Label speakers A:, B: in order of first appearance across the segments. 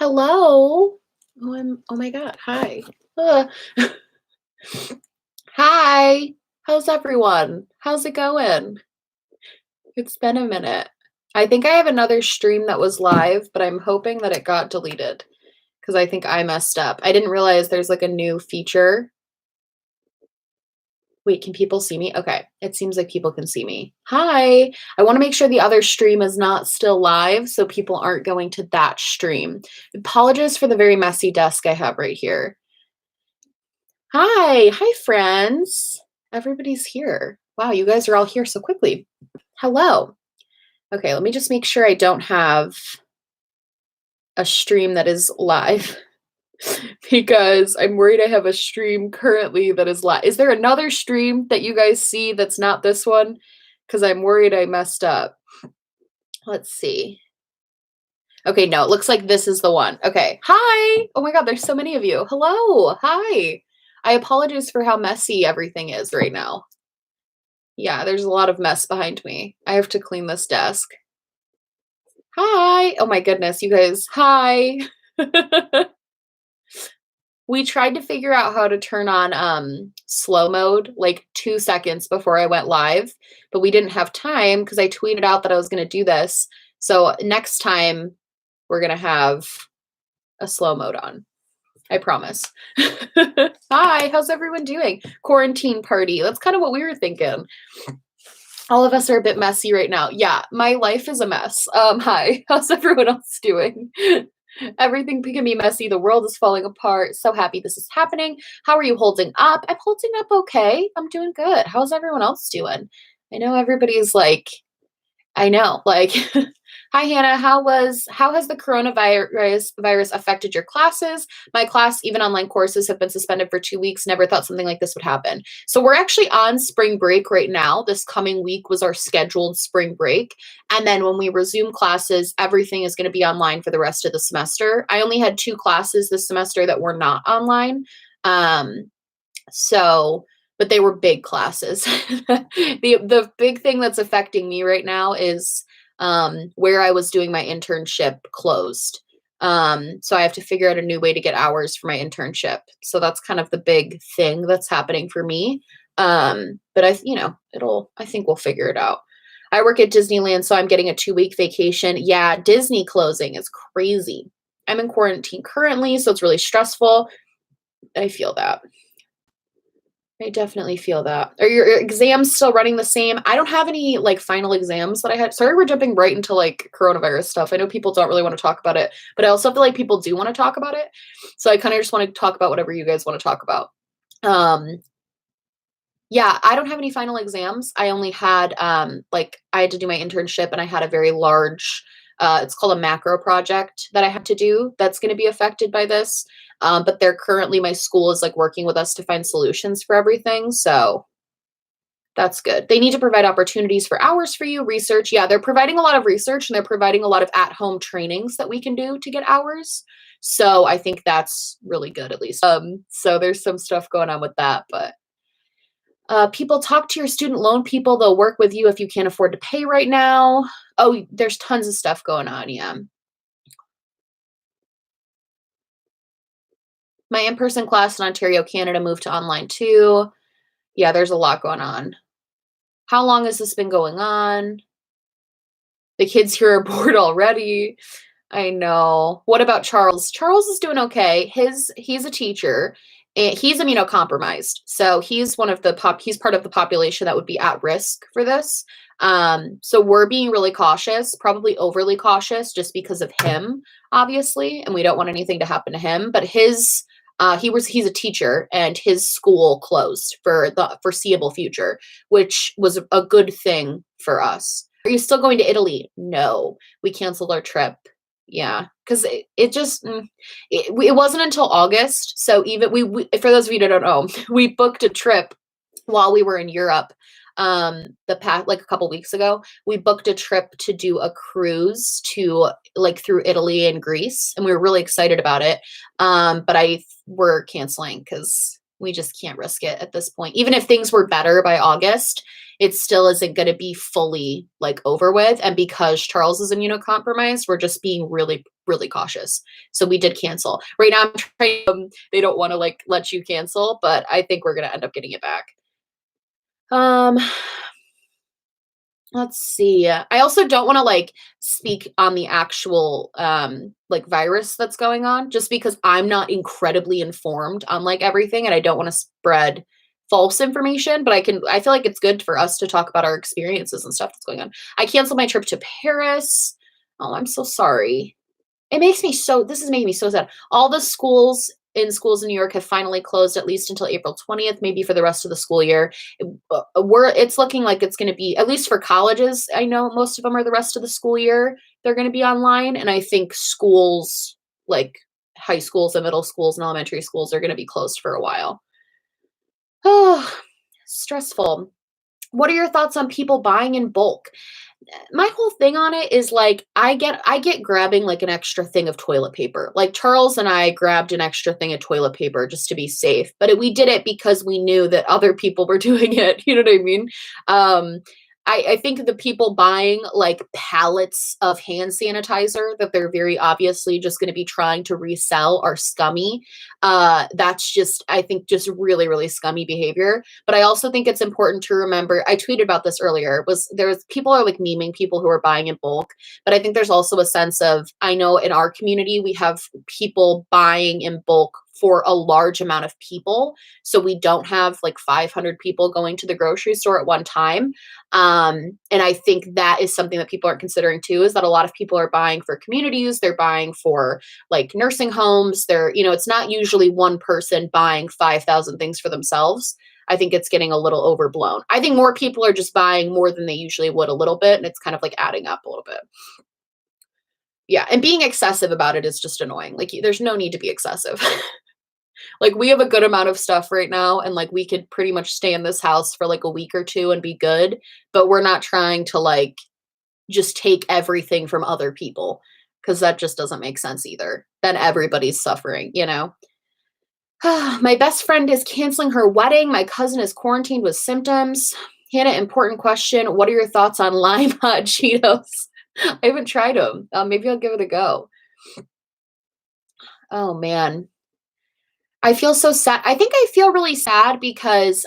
A: Hello. Oh my God. Hi. Uh, Hi. How's everyone? How's it going? It's been a minute. I think I have another stream that was live, but I'm hoping that it got deleted because I think I messed up. I didn't realize there's like a new feature. Wait, can people see me? Okay, it seems like people can see me. Hi. I want to make sure the other stream is not still live so people aren't going to that stream. Apologies for the very messy desk I have right here. Hi, friends. Everybody's here. Wow, you guys are all here so quickly. Hello. Okay, let me just make sure I don't have a stream that is live because I'm worried I have a stream currently that is live. Is there another stream that you guys see that's not this one? Because I'm worried I messed up. Let's see. Okay, no, it looks like this is the one. Okay, hi. Oh my God, there's so many of you. Hello, hi. I apologize for how messy everything is right now. Yeah, there's a lot of mess behind me. I have to clean this desk. Hi. Oh my goodness, you guys. Hi. We tried to figure out how to turn on slow mode like 2 seconds before I went live, but we didn't have time because I tweeted out that I was going to do this. So next time we're going to have a slow mode on. I promise. Hi, how's everyone doing? Quarantine party. That's kind of what we were thinking. All of us are a bit messy right now. Yeah, my life is a mess. Hi, how's everyone else doing? Everything can be messy. The world is falling apart. So happy this is happening. How are you holding up? I'm holding up okay. I'm doing good. How's everyone else doing? I know everybody's like, I know, like, hi Hannah, how has the coronavirus affected your classes? My class, even online courses, have been suspended for 2 weeks. Never thought something like this would happen. So we're actually on spring break right now. This coming week was our scheduled spring break. And then when we resume classes, everything is going to be online for the rest of the semester. I only had 2 classes this semester that were not online. But they were big classes. The big thing that's affecting me right now is where I was doing my internship closed. So I have to figure out a new way to get hours for my internship. So that's kind of the big thing that's happening for me. But I think we'll figure it out. I work at Disneyland, so I'm getting a 2-week vacation. Yeah, Disney closing is crazy. I'm in quarantine currently, so it's really stressful. I feel that. I definitely feel that. Are your exams still running the same? I don't have any like final exams that I had. Sorry, we're jumping right into like coronavirus stuff. I know people don't really want to talk about it, but I also feel like people do want to talk about it. So I kind of just want to talk about whatever you guys want to talk about. Yeah, I don't have any final exams. I only had I had to do my internship and I had a very large it's called a macro project that I had to do that's going to be affected by this. But they're currently, my school is like working with us to find solutions for everything. So that's good. They need to provide opportunities for hours for you, research. Yeah, they're providing a lot of research and they're providing a lot of at-home trainings that we can do to get hours. So I think that's really good, at least. So there's some stuff going on with that, but people, talk to your student loan people. They'll work with you if you can't afford to pay right now. Oh, there's tons of stuff going on. Yeah. My in-person class in Ontario, Canada moved to online too. Yeah, there's a lot going on. How long has this been going on? The kids here are bored already. I know. What about Charles? Charles is doing okay. He's a teacher. And he's immunocompromised. So he's he's part of the population that would be at risk for this. So we're being really cautious, probably overly cautious just because of him, obviously, and we don't want anything to happen to him. But he's a teacher and his school closed for the foreseeable future, which was a good thing for us. Are you still going to Italy? No, we canceled our trip. Yeah, because it wasn't until August. So even we for those of you that don't know, we booked a trip while we were in Europe. The past like a couple weeks ago, we booked a trip to do a cruise to like through Italy and Greece, and we were really excited about it. But we're canceling because We just can't risk it at this point. Even if things were better by August, it still isn't going to be fully like over with. And because Charles is immunocompromised, we're just being really, really cautious. So we did cancel. Right now, I'm trying. They don't want to like let you cancel, but I think we're going to end up getting it back. Let's see. I also don't want to like speak on the actual like virus that's going on just because I'm not incredibly informed on like everything and I don't want to spread false information, but I feel like it's good for us to talk about our experiences and stuff that's going on. I canceled my trip to Paris. Oh, I'm so sorry. This is making me so sad. All the schools in New York have finally closed at least until April 20th, maybe for the rest of the school year. It's looking like it's going to be, at least for colleges, I know most of them are the rest of the school year. They're going to be online. And I think schools, like high schools and middle schools and elementary schools, are going to be closed for a while. Oh, stressful. What are your thoughts on people buying in bulk? My whole thing on it is like I get grabbing like an extra thing of toilet paper. Like Charles and I grabbed an extra thing of toilet paper just to be safe. But we did it because we knew that other people were doing it. You know what I mean? I think the people buying like pallets of hand sanitizer that they're very obviously just going to be trying to resell are scummy. That's just, I think, just really, really scummy behavior. But I also think it's important to remember, I tweeted about this earlier, people are like memeing people who are buying in bulk. But I think there's also a sense of, I know in our community, we have people buying in bulk for a large amount of people. So we don't have like 500 people going to the grocery store at one time. And I think that is something that people aren't considering too, is that a lot of people are buying for communities. They're buying for like nursing homes. It's not usually one person buying 5,000 things for themselves. I think it's getting a little overblown. I think more people are just buying more than they usually would a little bit. And it's kind of like adding up a little bit. Yeah. And being excessive about it is just annoying. Like there's no need to be excessive. Like we have a good amount of stuff right now and like we could pretty much stay in this house for like a week or two and be good, but we're not trying to like just take everything from other people because that just doesn't make sense either. Then everybody's suffering, you know? My best friend is canceling her wedding. My cousin is quarantined with symptoms. Hannah, important question. What are your thoughts on Lime Hot Cheetos? I haven't tried them. Maybe I'll give it a go. Oh man. I feel so sad. I think I feel really sad because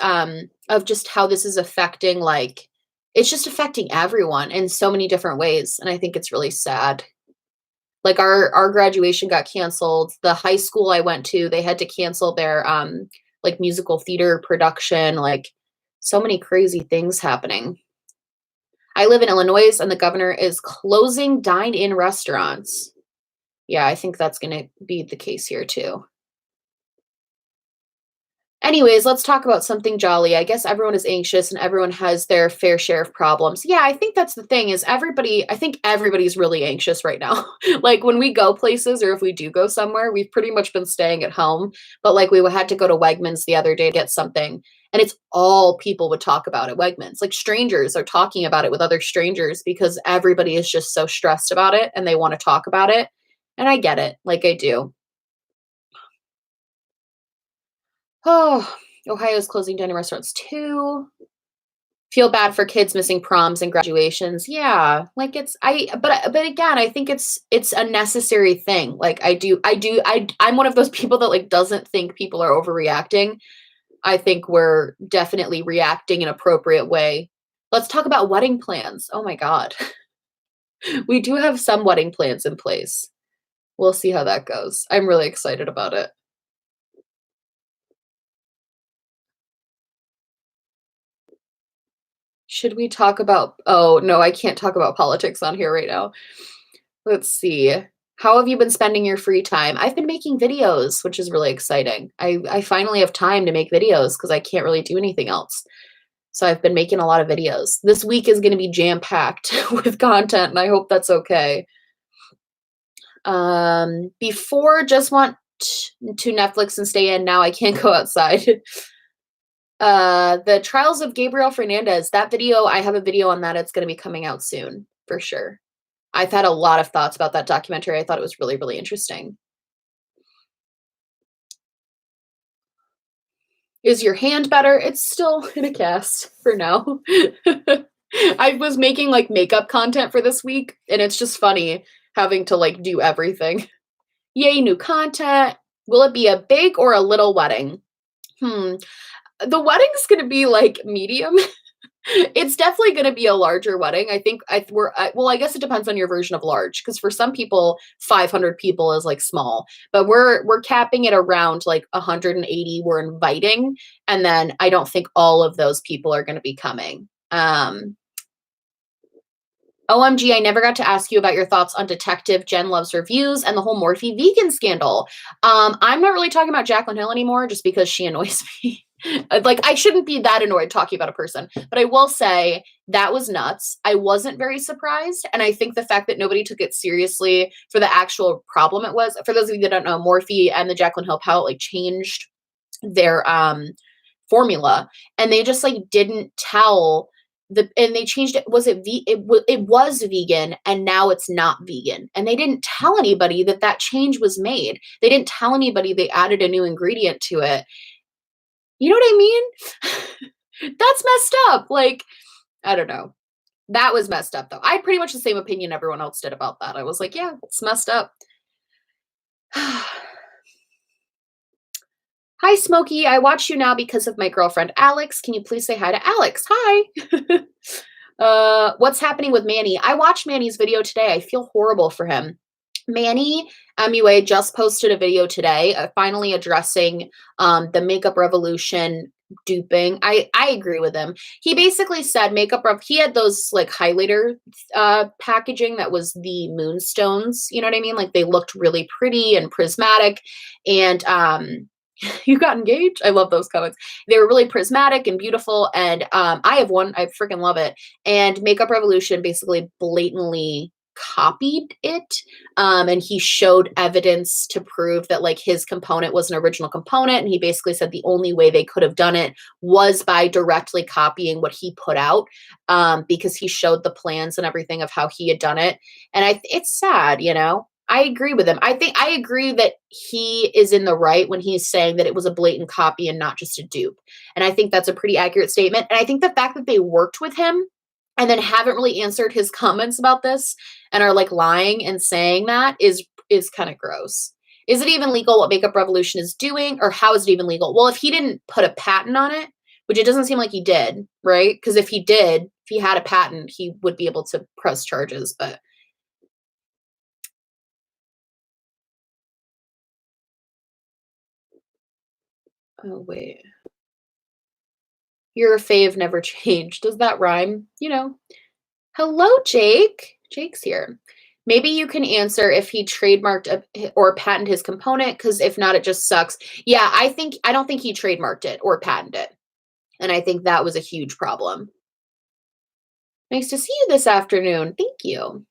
A: of just how this is affecting, like, it's just affecting everyone in so many different ways. And I think it's really sad. Like our graduation got canceled. The high school I went to, they had to cancel their like musical theater production, like so many crazy things happening. I live in Illinois and the governor is closing dine-in restaurants. Yeah, I think that's going to be the case here too. Anyways, let's talk about something jolly. I guess everyone is anxious and everyone has their fair share of problems. Yeah, I think that's the thing is I think everybody's really anxious right now. Like when we go places or if we do go somewhere, we've pretty much been staying at home. But like we had to go to Wegmans the other day to get something. And it's all people would talk about at Wegmans. Like strangers are talking about it with other strangers because everybody is just so stressed about it and they want to talk about it. And I get it. Like I do. Oh, Ohio's closing dining restaurants too. Feel bad for kids missing proms and graduations. Yeah, like but again, I think it's a necessary thing. Like I'm one of those people that like doesn't think people are overreacting. I think we're definitely reacting in an appropriate way. Let's talk about wedding plans. Oh my God. We do have some wedding plans in place. We'll see how that goes. I'm really excited about it. Should we talk about oh, no, I can't talk about politics on here right now. Let's see. How have you been spending your free time? I've been making videos, which is really exciting. I finally have time to make videos because I can't really do anything else. So I've been making a lot of videos. This week is going to be jam-packed with content, and I hope that's okay. Before just want to Netflix and stay in. Now I can't go outside. The Trials of Gabriel Fernandez, that video, I have a video on that. It's going to be coming out soon for sure. I've had a lot of thoughts about that documentary. I thought it was really, really interesting. Is your hand better? It's still in a cast for now. I was making like makeup content for this week, and it's just funny having to like do everything. Yay, new content. Will it be a big or a little wedding? The wedding's gonna be like medium. It's definitely gonna be a larger wedding. I think well, I guess it depends on your version of large, because for some people, 500 people is like small, but we're capping it around like 180 we're inviting, and then I don't think all of those people are gonna be coming. OMG, I never got to ask you about your thoughts on Detective Jen Loves Reviews and the whole Morphe vegan scandal. I'm not really talking about Jaclyn Hill anymore just because she annoys me. Like, I shouldn't be that annoyed talking about a person, but I will say that was nuts. I wasn't very surprised. And I think the fact that nobody took it seriously for the actual problem it was, for those of you that don't know, Morphe and the Jaclyn Hill palette like changed their formula, and they just like didn't tell and they changed it. Was it it was vegan, and now it's not vegan, and they didn't tell anybody that that change was made. They didn't tell anybody they added a new ingredient to it. You know what I mean? That's messed up. Like, I don't know. That was messed up though. I had pretty much the same opinion everyone else did about that. I was like, yeah, it's messed up. Hi, Smokey. I watch you now because of my girlfriend, Alex. Can you please say hi to Alex? Hi. What's happening with Manny? I watched Manny's video today. I feel horrible for him. Manny MUA just posted a video today, finally addressing the makeup revolution duping. I agree with him. He basically said he had those like highlighter packaging that was the moonstones, you know what I mean? Like they looked really pretty and prismatic, and you got engaged? I love those comments. They were really prismatic and beautiful, and I have one. I freaking love it. And Makeup Revolution basically blatantly copied it, and he showed evidence to prove that like his component was an original component, and he basically said the only way they could have done it was by directly copying what he put out, because he showed the plans and everything of how he had done it. And it's sad, you know. I agree with him. I agree that he is in the right when he's saying that it was a blatant copy and not just a dupe. And I think that's a pretty accurate statement. And I think the fact that they worked with him and then haven't really answered his comments about this and are like lying and saying that is kind of gross. Is it even legal what Makeup Revolution is doing, or how is it even legal? Well, if he didn't put a patent on it, which it doesn't seem like he did, right? Because if he had a patent, he would be able to press charges, but oh, wait. Your fave never changed. Does that rhyme? You know. Hello, Jake. Jake's here. Maybe you can answer if he trademarked or patented his component, because if not, it just sucks. Yeah, I don't think he trademarked it or patented it. And I think that was a huge problem. Nice to see you this afternoon. Thank you.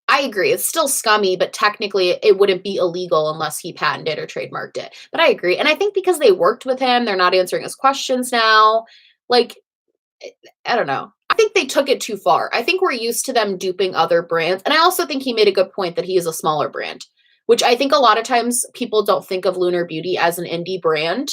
A: I agree. It's still scummy, but technically it wouldn't be illegal unless he patented or trademarked it. But I agree. And I think because they worked with him, they're not answering his questions now. Like, I don't know. I think they took it too far. I think we're used to them duping other brands. And I also think he made a good point that he is a smaller brand, which I think a lot of times people don't think of Lunar Beauty as an indie brand,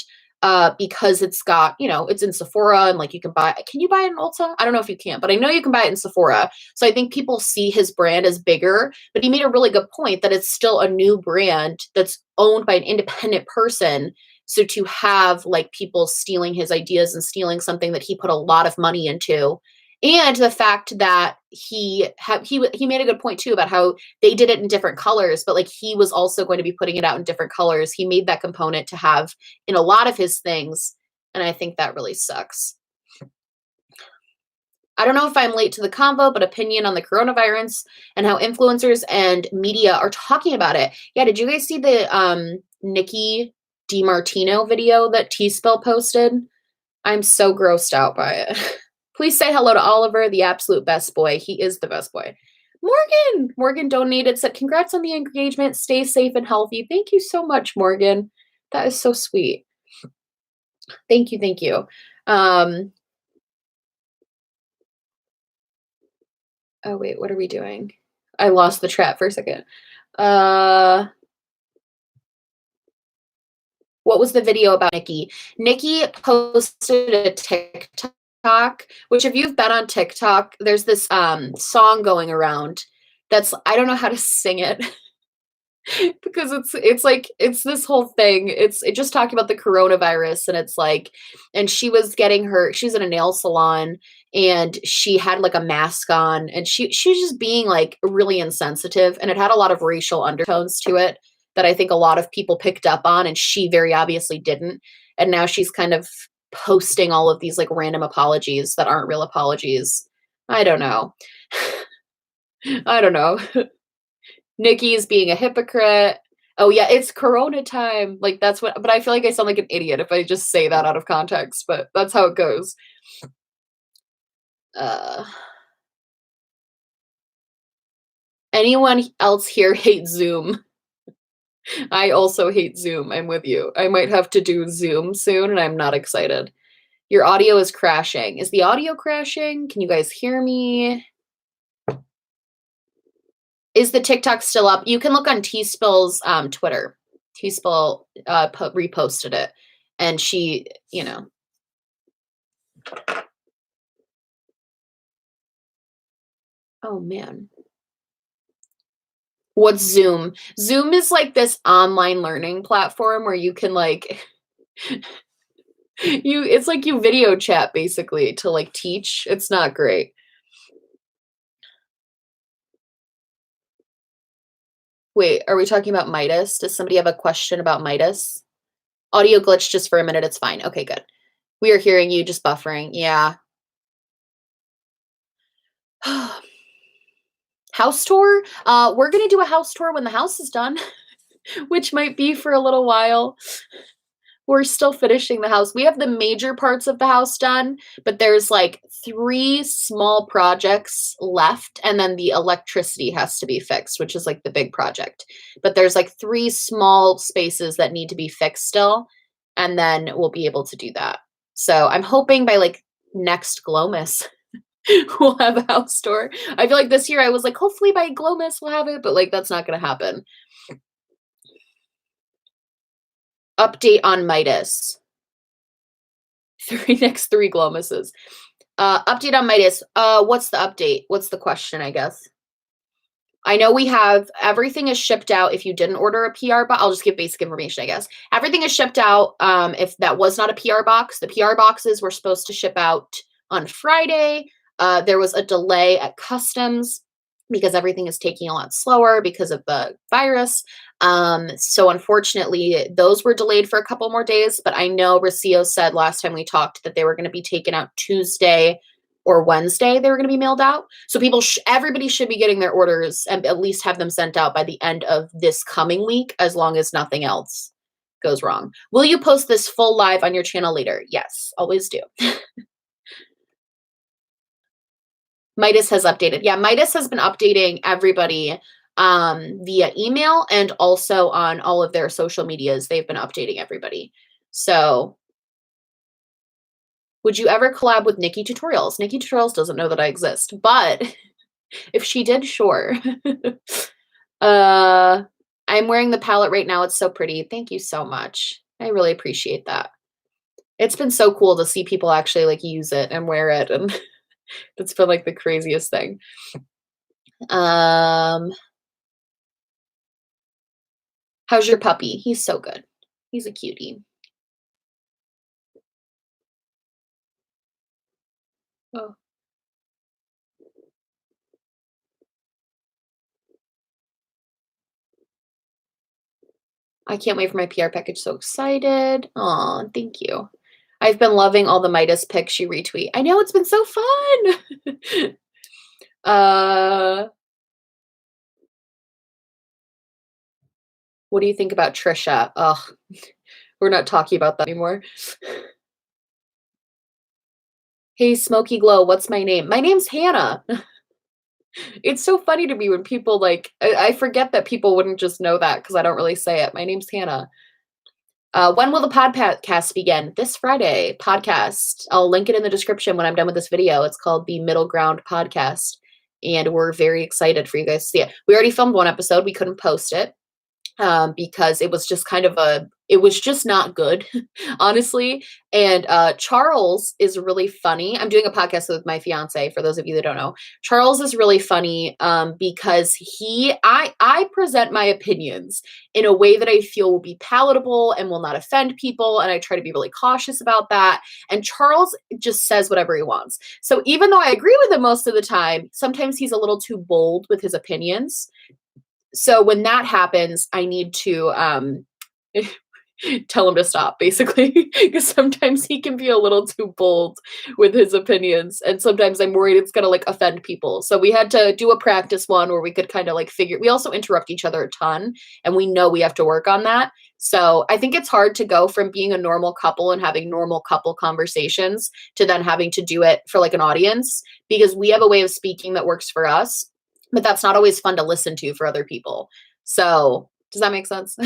A: because it's got, it's in Sephora, and like can you buy it in Ulta? I don't know if you can, but I know you can buy it in Sephora. So I think people see his brand as bigger, but he made a really good point that it's still a new brand that's owned by an independent person. So to have like people stealing his ideas and stealing something that he put a lot of money into, and the fact that he made a good point too about how they did it in different colors, but like he was also going to be putting it out in different colors. He made that component to have in a lot of his things, and I think that really sucks. I don't know if I'm late to the convo, but opinion on the coronavirus and how influencers and media are talking about it. Yeah, did you guys see the Nikki DiMartino video that T-Spill posted? I'm so grossed out by it. Please say hello to Oliver, the absolute best boy. He is the best boy. Morgan donated, said, congrats on the engagement. Stay safe and healthy. Thank you so much, Morgan. That is so sweet. Thank you, thank you. Oh, wait, what are we doing? I lost the chat for a second. What was the video about Nikki? Nikki posted a TikTok, which if you've been on TikTok, there's this song going around that's, I don't know how to sing it because it's like it's this whole thing. It just talking about the coronavirus, and it's like, and she's in a nail salon, and she had like a mask on, and she's just being like really insensitive, and it had a lot of racial undertones to it that I think a lot of people picked up on, and she very obviously didn't. And now she's kind of posting all of these like random apologies that aren't real apologies. I don't know. I don't know. Nikki's being a hypocrite. Oh yeah, it's Corona time. Like that's what, but I feel like I sound like an idiot if I just say that out of context, but that's how it goes. Uh, anyone else here hate Zoom? I also hate Zoom. I'm with you. I might have to do Zoom soon, and I'm not excited. Your audio is crashing. Is the audio crashing? Can you guys hear me? Is the TikTok still up? You can look on T-Spill's Twitter. T-Spill reposted it, and she, you know. Oh man. What's Zoom? Zoom is like this online learning platform where you can like it's like you video chat basically to like teach. It's not great. Wait, are we talking about Midas? Does somebody have a question about Midas? Audio glitch just for a minute. It's fine. Okay, good. We are hearing you, just buffering. Yeah. House tour? We're gonna do a house tour when the house is done, which might be for a little while. We're still finishing the house. We have the major parts of the house done, but there's like 3 small projects left, and then the electricity has to be fixed, which is like the big project. But there's like 3 small spaces that need to be fixed still, and then we'll be able to do that. So I'm hoping by like next Glomus we'll have a house tour. I feel like this year I was like, hopefully by Glomus we'll have it, but like that's not gonna happen. Update on Midas. Next 3 Glomuses. Update on Midas. What's the update? What's the question, I guess? I know we have everything is shipped out. If you didn't order a PR box, I'll just give basic information, I guess. Everything is shipped out. If that was not a PR box, the PR boxes were supposed to ship out on Friday. There was a delay at customs because everything is taking a lot slower because of the virus. So unfortunately, those were delayed for a couple more days, but I know Rocio said last time we talked that they were going to be taken out Tuesday or Wednesday. They were going to be mailed out. So everybody should be getting their orders and at least have them sent out by the end of this coming week, as long as nothing else goes wrong. Will you post this full live on your channel later? Yes, always do. Midas has updated. Yeah, Midas has been updating everybody via email and also on all of their social medias. They've been updating everybody. So would you ever collab with Nikkietutorials? Nikkietutorials doesn't know that I exist, but if she did, sure. I'm wearing the palette right now. It's so pretty. Thank you so much. I really appreciate that. It's been so cool to see people actually like use it and wear it, and it's been like the craziest thing. How's your puppy? He's so good. He's a cutie. Oh. I can't wait for my PR package. So excited. Aw, thank you. I've been loving all the Midas pics you retweet. I know, it's been so fun. What do you think about Trisha? Ugh, we're not talking about that anymore. Hey, Smoky Glow, what's my name? My name's Hannah. It's so funny to me when people like, I forget that people wouldn't just know that because I don't really say it. My name's Hannah. When will the podcast begin? This Friday. Podcast. I'll link it in the description when I'm done with this video. It's called the Middle Ground Podcast, and we're very excited for you guys to see it. We already filmed 1 episode. We couldn't post it, because it was just it was just not good, honestly. And Charles is really funny. I'm doing a podcast with my fiance, for those of you that don't know. Charles is really funny because I present my opinions in a way that I feel will be palatable and will not offend people. And I try to be really cautious about that. And Charles just says whatever he wants. So even though I agree with him most of the time, sometimes he's a little too bold with his opinions. So when that happens, I need to tell him to stop, basically, because sometimes he can be a little too bold with his opinions, and sometimes I'm worried it's gonna like offend people. So we had to do a practice one where we could kind of like figure. We also interrupt each other a ton, and we know we have to work on that. So I think it's hard to go from being a normal couple and having normal couple conversations to then having to do it for like an audience, because we have a way of speaking that works for us, but that's not always fun to listen to for other people. So does that make sense?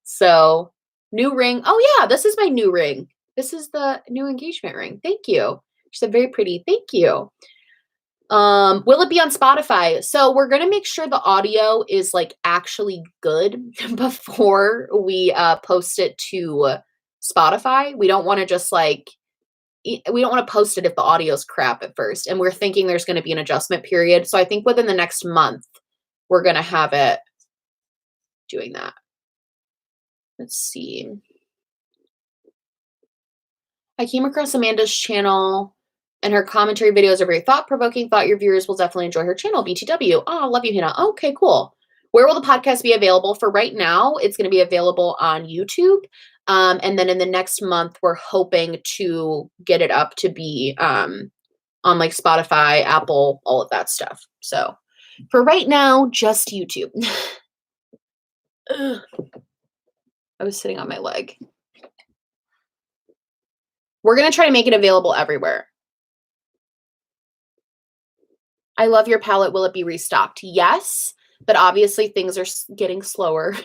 A: So new ring. Oh yeah, this is my new ring. This is the new engagement ring. Thank you. She said very pretty. Thank you. Will it be on Spotify? So we're going to make sure the audio is like actually good before we post it to Spotify. We don't want to just like, we don't want to post it if the audio's crap at first. And we're thinking there's going to be an adjustment period. So I think within the next month, we're going to have it doing that. Let's see. I came across Amanda's channel and her commentary videos are very thought-provoking. Thought your viewers will definitely enjoy her channel, BTW. Oh, love you, Hannah. Okay, cool. Where will the podcast be available? For right now, it's going to be available on YouTube. And then in the next month, we're hoping to get it up to be on like Spotify, Apple, all of that stuff. So for right now, just YouTube. I was sitting on my leg. We're going to try to make it available everywhere. I love your palette. Will it be restocked? Yes, but obviously things are getting slower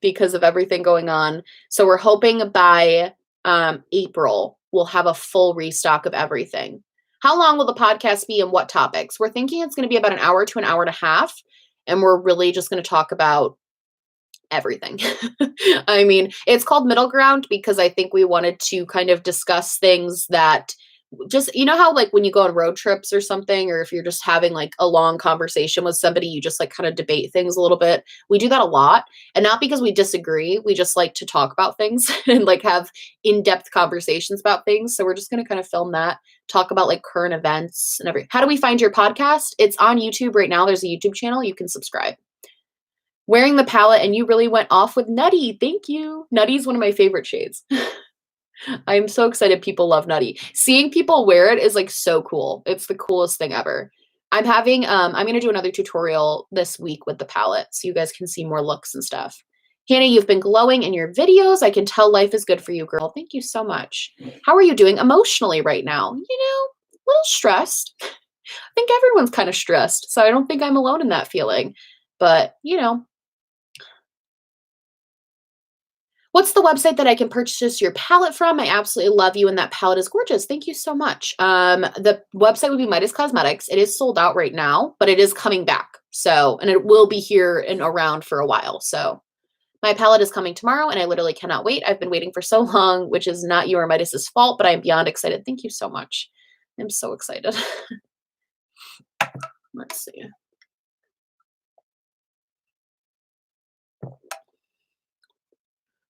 A: because of everything going on. So we're hoping by April, we'll have a full restock of everything. How long will the podcast be and what topics? We're thinking it's going to be about an hour to an hour and a half. And we're really just going to talk about everything. I mean, it's called Middle Ground because I think we wanted to kind of discuss things that just, you know how like when you go on road trips or something, or if you're just having like a long conversation with somebody, you just like kind of debate things a little bit. We do that a lot, and not because we disagree. We just like to talk about things and like have in-depth conversations about things. So we're just going to kind of film that, talk about like current events and everything. How do we find your podcast? It's on YouTube right now. There's a YouTube channel. You can subscribe. Wearing the palette, and you really went off with Nutty. Thank you. Nutty's one of my favorite shades. I'm so excited people love Nutty. Seeing people wear it is like so cool. It's the coolest thing ever. I'm having, I'm going to do another tutorial this week with the palette so you guys can see more looks and stuff. Hannah, you've been glowing in your videos. I can tell life is good for you, girl. Thank you so much. How are you doing emotionally right now? You know, a little stressed. I think everyone's kind of stressed, so I don't think I'm alone in that feeling. But, you know. What's the website that I can purchase your palette from? I absolutely love you, and that palette is gorgeous. Thank you so much. The website would be Midas Cosmetics. It is sold out right now, but it is coming back. So, and it will be here and around for a while. So my palette is coming tomorrow, and I literally cannot wait. I've been waiting for so long, which is not you or Midas's fault, but I'm beyond excited. Thank you so much. I'm so excited. Let's see.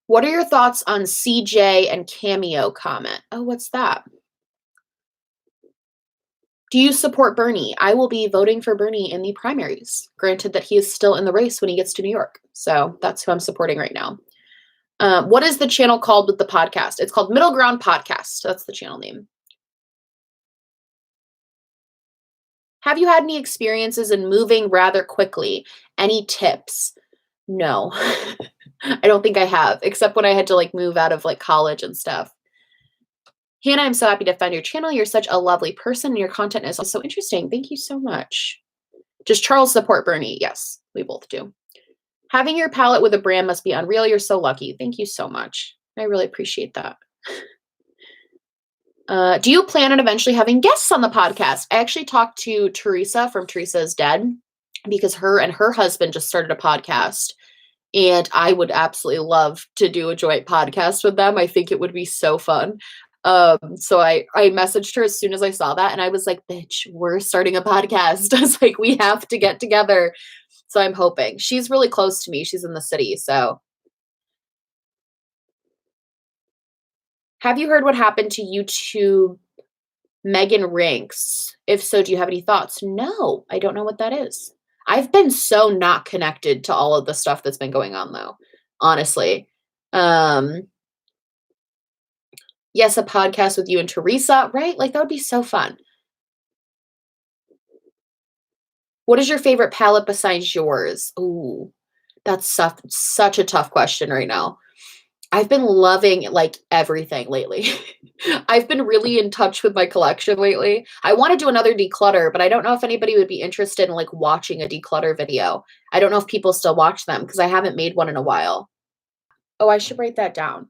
A: What are your thoughts on CJ and Cameo comment? Oh, what's that? Do you support Bernie? I will be voting for Bernie in the primaries, granted that he is still in the race when he gets to New York. So that's who I'm supporting right now. What is the channel called with the podcast? It's called Middle Ground Podcast. That's the channel name. Have you had any experiences in moving rather quickly? Any tips? No. I don't think I have, except when I had to like move out of like college and stuff. Hannah, I'm so happy to find your channel. You're such a lovely person, and your content is also interesting. Thank you so much. Does Charles support Bernie? Yes, we both do. Having your palette with a brand must be unreal. You're so lucky. Thank you so much. I really appreciate that. Do you plan on eventually having guests on the podcast? I actually talked to Teresa from Teresa is Dead, because her and her husband just started a podcast. And I would absolutely love to do a joint podcast with them. I think it would be so fun. So I messaged her as soon as I saw that, and I was like, bitch, we're starting a podcast. I was like, we have to get together. So I'm hoping. She's really close to me. She's in the city. So have you heard what happened to YouTube Megan Ranks? If so, do you have any thoughts? No, I don't know what that is. I've been so not connected to all of the stuff that's been going on though, honestly. Um, yes, a podcast with you and Teresa, right? Like that would be so fun. What is your favorite palette besides yours? Ooh, that's such a tough question right now. I've been loving like everything lately. I've been really in touch with my collection lately. I want to do another declutter, but I don't know if anybody would be interested in like watching a declutter video. I don't know if people still watch them because I haven't made one in a while. Oh, I should write that down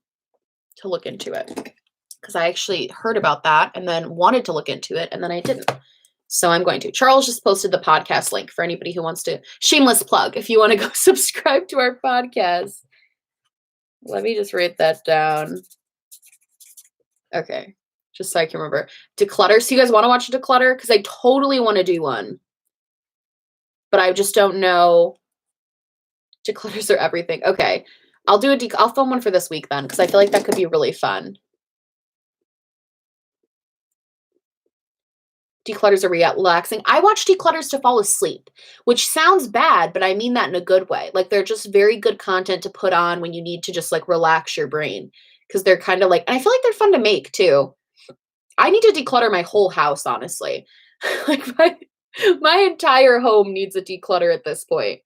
A: to look into it because I actually heard about that and then wanted to look into it and then I didn't. So I'm going to. Charles just posted the podcast link for anybody who wants to. Shameless plug if you want to go subscribe to our podcast. Let me just write that down. Okay, just so I can remember. Declutter. So you guys want to watch a declutter? Because I totally want to do one. But I just don't know. Declutters are everything. Okay. I'll film one for this week then, because I feel like that could be really fun. Declutters are relaxing. I watch declutters to fall asleep, which sounds bad, but I mean that in a good way. Like they're just very good content to put on when you need to just like relax your brain. Because they're kind of like, and I feel like they're fun to make too. I need to declutter my whole house, honestly. Like my entire home needs a declutter at this point.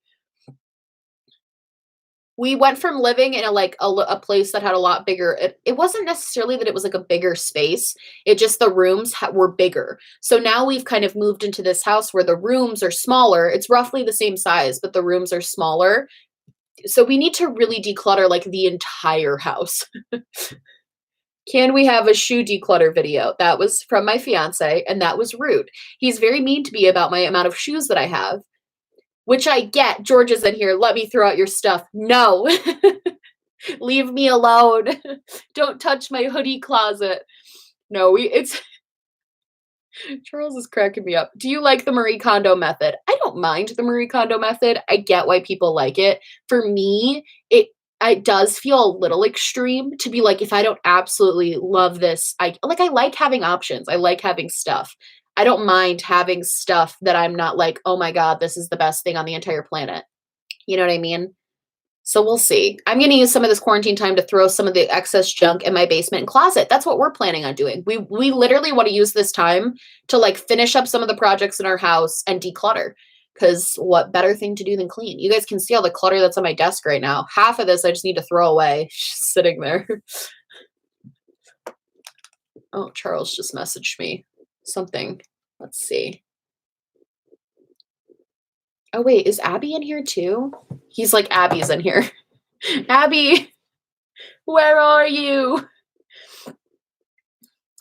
A: We went from living in a place that had a lot bigger. It wasn't necessarily that it was like a bigger space. It just the rooms were bigger. So now we've kind of moved into this house where the rooms are smaller. It's roughly the same size, but the rooms are smaller. So we need to really declutter like the entire house. Can we have a shoe declutter video? That was from my fiance, and that was rude. He's very mean to me about my amount of shoes that I have, which I get. George is in here. Let me throw out your stuff. No. Leave me alone. Don't touch my hoodie closet. No, it's Charles is cracking me up. Do you like the Marie Kondo method? I don't mind the Marie Kondo method. I get why people like it. For me, it does feel a little extreme to be like, if I don't absolutely love this, I like having options. I like having stuff. I don't mind having stuff that I'm not like, oh my God, this is the best thing on the entire planet. You know what I mean? So we'll see. I'm going to use some of this quarantine time to throw some of the excess junk in my basement and closet. That's what we're planning on doing. We literally want to use this time to like finish up some of the projects in our house and declutter. Because what better thing to do than clean? You guys can see all the clutter that's on my desk right now. Half of this I just need to throw away. Just sitting there. Oh, Charles just messaged me something. Let's see. Oh, wait, is Abby in here too? He's like, Abby's in here. Abby, where are you?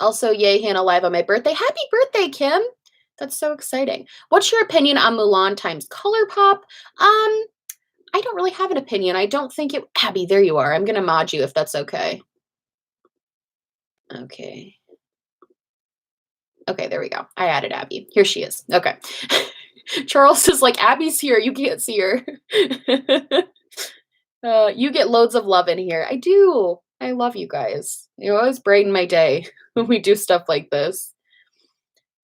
A: Also, yay, Hannah live on my birthday. Happy birthday, Kim. That's so exciting. What's your opinion on Mulan times ColourPop? I don't really have an opinion. I don't think it... Abby, there you are. I'm going to mod you if that's okay. Okay. Okay, there we go. I added Abby. Here she is. Okay. Charles is like, Abby's here. You can't see her. You get loads of love in here. I do. I love you guys. You always brighten my day when we do stuff like this.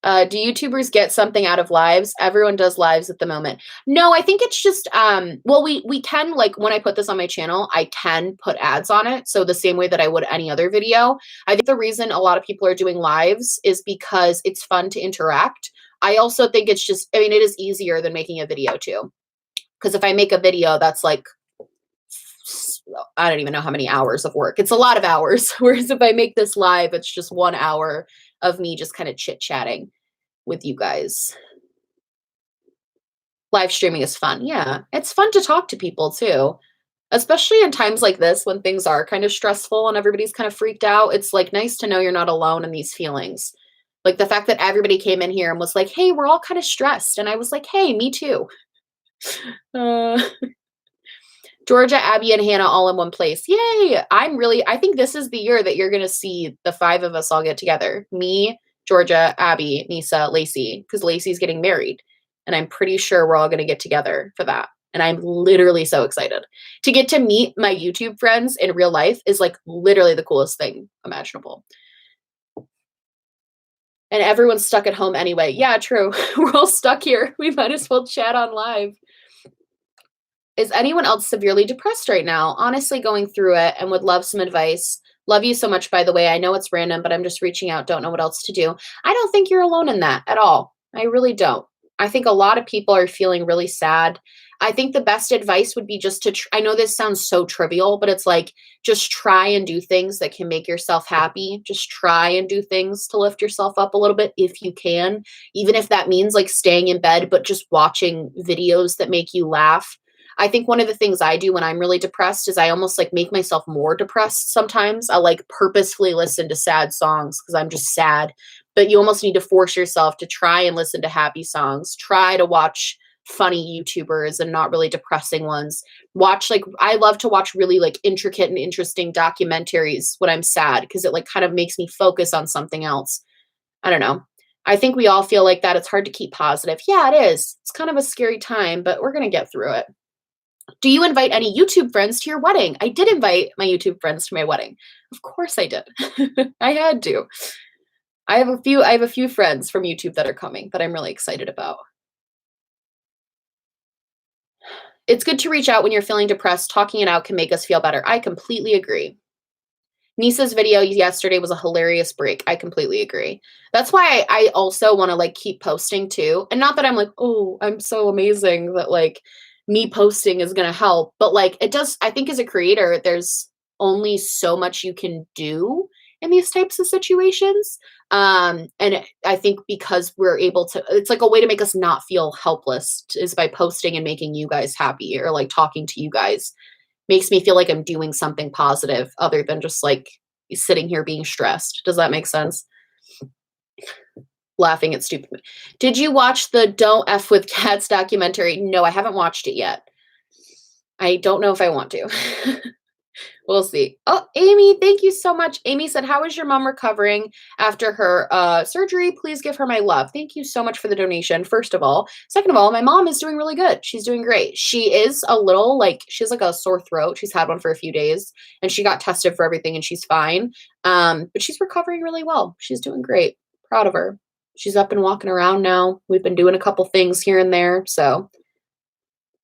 A: Do YouTubers get something out of lives? Everyone does lives at the moment. No, I think it's just, well, we can, like, when I put this on my channel, I can put ads on it. So the same way that I would any other video. I think the reason a lot of people are doing lives is because it's fun to interact. I also think it's just, I mean, it is easier than making a video too. Because if I make a video, that's like, I don't even know how many hours of work. It's a lot of hours. Whereas if I make this live, it's just 1 hour of me just kind of chit-chatting with you guys. Live streaming is fun. Yeah, it's fun to talk to people too, especially in times like this when things are kind of stressful and everybody's kind of freaked out. It's like nice to know you're not alone in these feelings. Like the fact that everybody came in here and was like, hey, we're all kind of stressed. And I was like, hey, me too. Georgia, Abby, and Hannah all in one place. Yay! I think this is the year that you're going to see the 5 of us all get together. Me, Georgia, Abby, Nisa, Lacey, because Lacey's getting married. And I'm pretty sure we're all going to get together for that. And I'm literally so excited. To get to meet my YouTube friends in real life is like literally the coolest thing imaginable. And everyone's stuck at home anyway. Yeah, true. We're all stuck here. We might as well chat on live. Is anyone else severely depressed right now? Honestly, going through it and would love some advice. Love you so much, by the way. I know it's random, but I'm just reaching out. Don't know what else to do. I don't think you're alone in that at all. I really don't. I think a lot of people are feeling really sad. I think the best advice would be just to, I know this sounds so trivial, but it's like, just try and do things that can make yourself happy. Just try and do things to lift yourself up a little bit if you can, even if that means like staying in bed, but just watching videos that make you laugh. I think one of the things I do when I'm really depressed is I almost like make myself more depressed sometimes. I'll like purposefully listen to sad songs because I'm just sad. But you almost need to force yourself to try and listen to happy songs. Try to watch funny YouTubers and not really depressing ones. Watch like, I love to watch really like intricate and interesting documentaries when I'm sad because it like kind of makes me focus on something else. I don't know. I think we all feel like that. It's hard to keep positive. Yeah, it is. It's kind of a scary time, but we're going to get through it. Do you invite any YouTube friends to your wedding? I did invite my YouTube friends to my wedding. Of course I did. I had to. I have a few friends from YouTube that are coming that I'm really excited about. It's good to reach out when you're feeling depressed. Talking it out can make us feel better. I completely agree. Nisa's video yesterday was a hilarious break. I completely agree. That's why I also want to like keep posting too. And not that I'm like, oh, I'm so amazing that like me posting is going to help, but like it does. I think as a creator, there's only so much you can do in these types of situations. And I think because we're able to, it's like a way to make us not feel helpless is by posting and making you guys happy or like talking to you guys. Makes me feel like I'm doing something positive other than just like sitting here being stressed. Does that make sense? Laughing at stupid. Did you watch the Don't F with Cats documentary? No, I haven't watched it yet. I don't know if I want to. We'll see. Oh, Amy, thank you so much. Amy said, how is your mom recovering after her surgery? Please give her my love. Thank you so much for the donation, first of all. Second of all, my mom is doing really good. She's doing great. She is a little like, she has like a sore throat. She's had one for a few days and she got tested for everything and she's fine. But she's recovering really well. She's doing great. Proud of her. She's up and walking around now. We've been doing a couple things here and there. So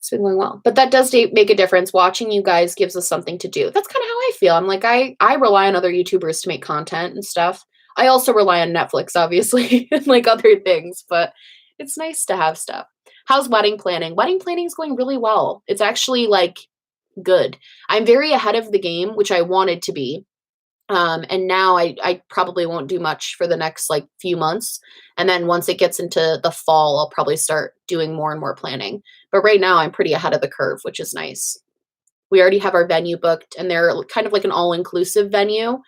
A: it's been going well. But that does make a difference. Watching you guys gives us something to do. That's kind of how I feel. I'm like, I rely on other YouTubers to make content and stuff. I also rely on Netflix, obviously, and like other things, but it's nice to have stuff. How's wedding planning? Wedding planning is going really well. It's actually like good. I'm very ahead of the game, which I wanted to be. And now I probably won't do much for the next like few months. And then once it gets into the fall, I'll probably start doing more and more planning. But right now I'm pretty ahead of the curve, which is nice. We already have our venue booked and they're kind of like an all-inclusive venue.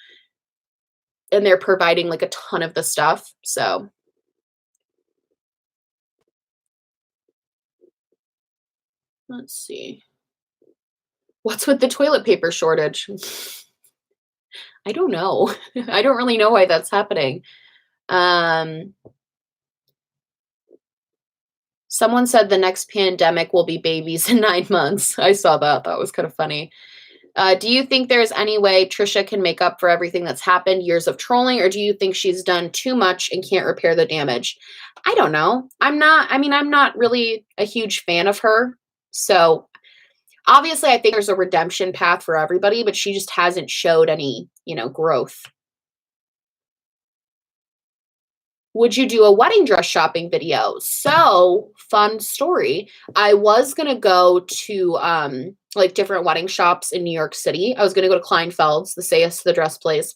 A: And they're providing like a ton of the stuff. So let's see. What's with the toilet paper shortage? I don't know. I don't really know why that's happening. Someone said the next pandemic will be babies in 9 months. I saw that. That was kind of funny. Do you think there's any way Trisha can make up for everything that's happened, years of trolling, or do you think she's done too much and can't repair the damage? I don't know. I'm not really a huge fan of her. So obviously I think there's a redemption path for everybody, but she just hasn't showed any, growth. Would you do a wedding dress shopping video? So, fun story. I was going to go to like different wedding shops in New York City. I was going to go to Kleinfeld's, the Say Yes to the Dress place,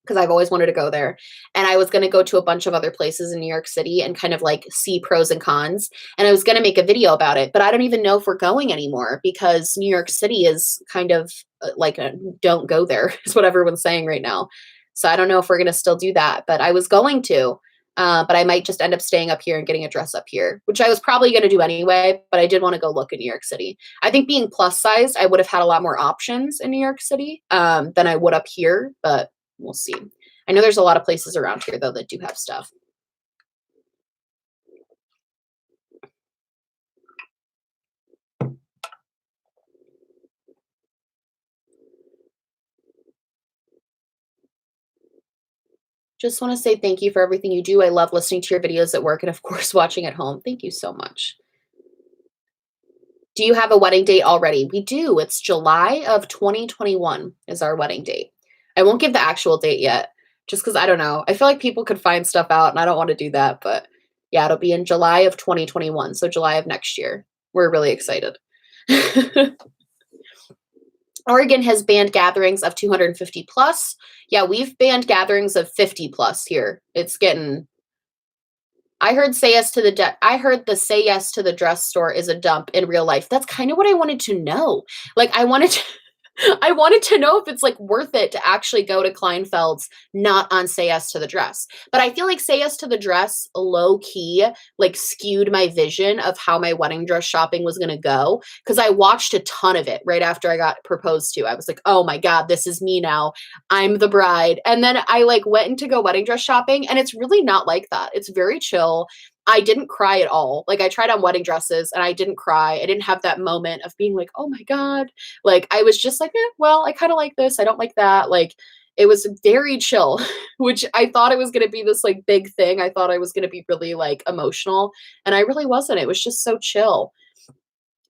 A: because I've always wanted to go there. And I was going to go to a bunch of other places in New York City and kind of like see pros and cons. And I was going to make a video about it, but I don't even know if we're going anymore because New York City is kind of like a don't go there is what everyone's saying right now. So I don't know if we're going to still do that, but I was going to. But I might just end up staying up here and getting a dress up here, which I was probably going to do anyway, but I did want to go look in New York City. I think being plus sized, I would have had a lot more options in New York City than I would up here, but we'll see. I know there's a lot of places around here, though, that do have stuff. Just want to say thank you for everything you do. I love listening to your videos at work and, of course, watching at home. Thank you so much. Do you have a wedding date already? We do. It's July of 2021 is our wedding date. I won't give the actual date yet, just because I don't know. I feel like people could find stuff out, and I don't want to do that. But yeah, it'll be in July of 2021, so July of next year. We're really excited. Oregon has banned gatherings of 250 plus. Yeah, we've banned gatherings of 50 plus here. It's getting. I heard say yes to the I heard the say yes to the dress store is a dump in real life. That's kind of what I wanted to know. Like I wanted to I wanted to know if it's like worth it to actually go to Kleinfeld's, not on Say Yes to the Dress. But I feel like Say Yes to the Dress low key like skewed my vision of how my wedding dress shopping was going to go, because I watched a ton of it right after I got proposed to. I was like, oh my God, this is me now. I'm the bride. And then I like went to go wedding dress shopping, and it's really not like that. It's very chill. I didn't cry at all. Like I tried on wedding dresses and I didn't cry. I didn't have that moment of being like, oh my God. Like I was just like, well, I kind of like this. I don't like that. Like it was very chill, which I thought it was going to be this like big thing. I thought I was going to be really like emotional, and I really wasn't. It was just so chill.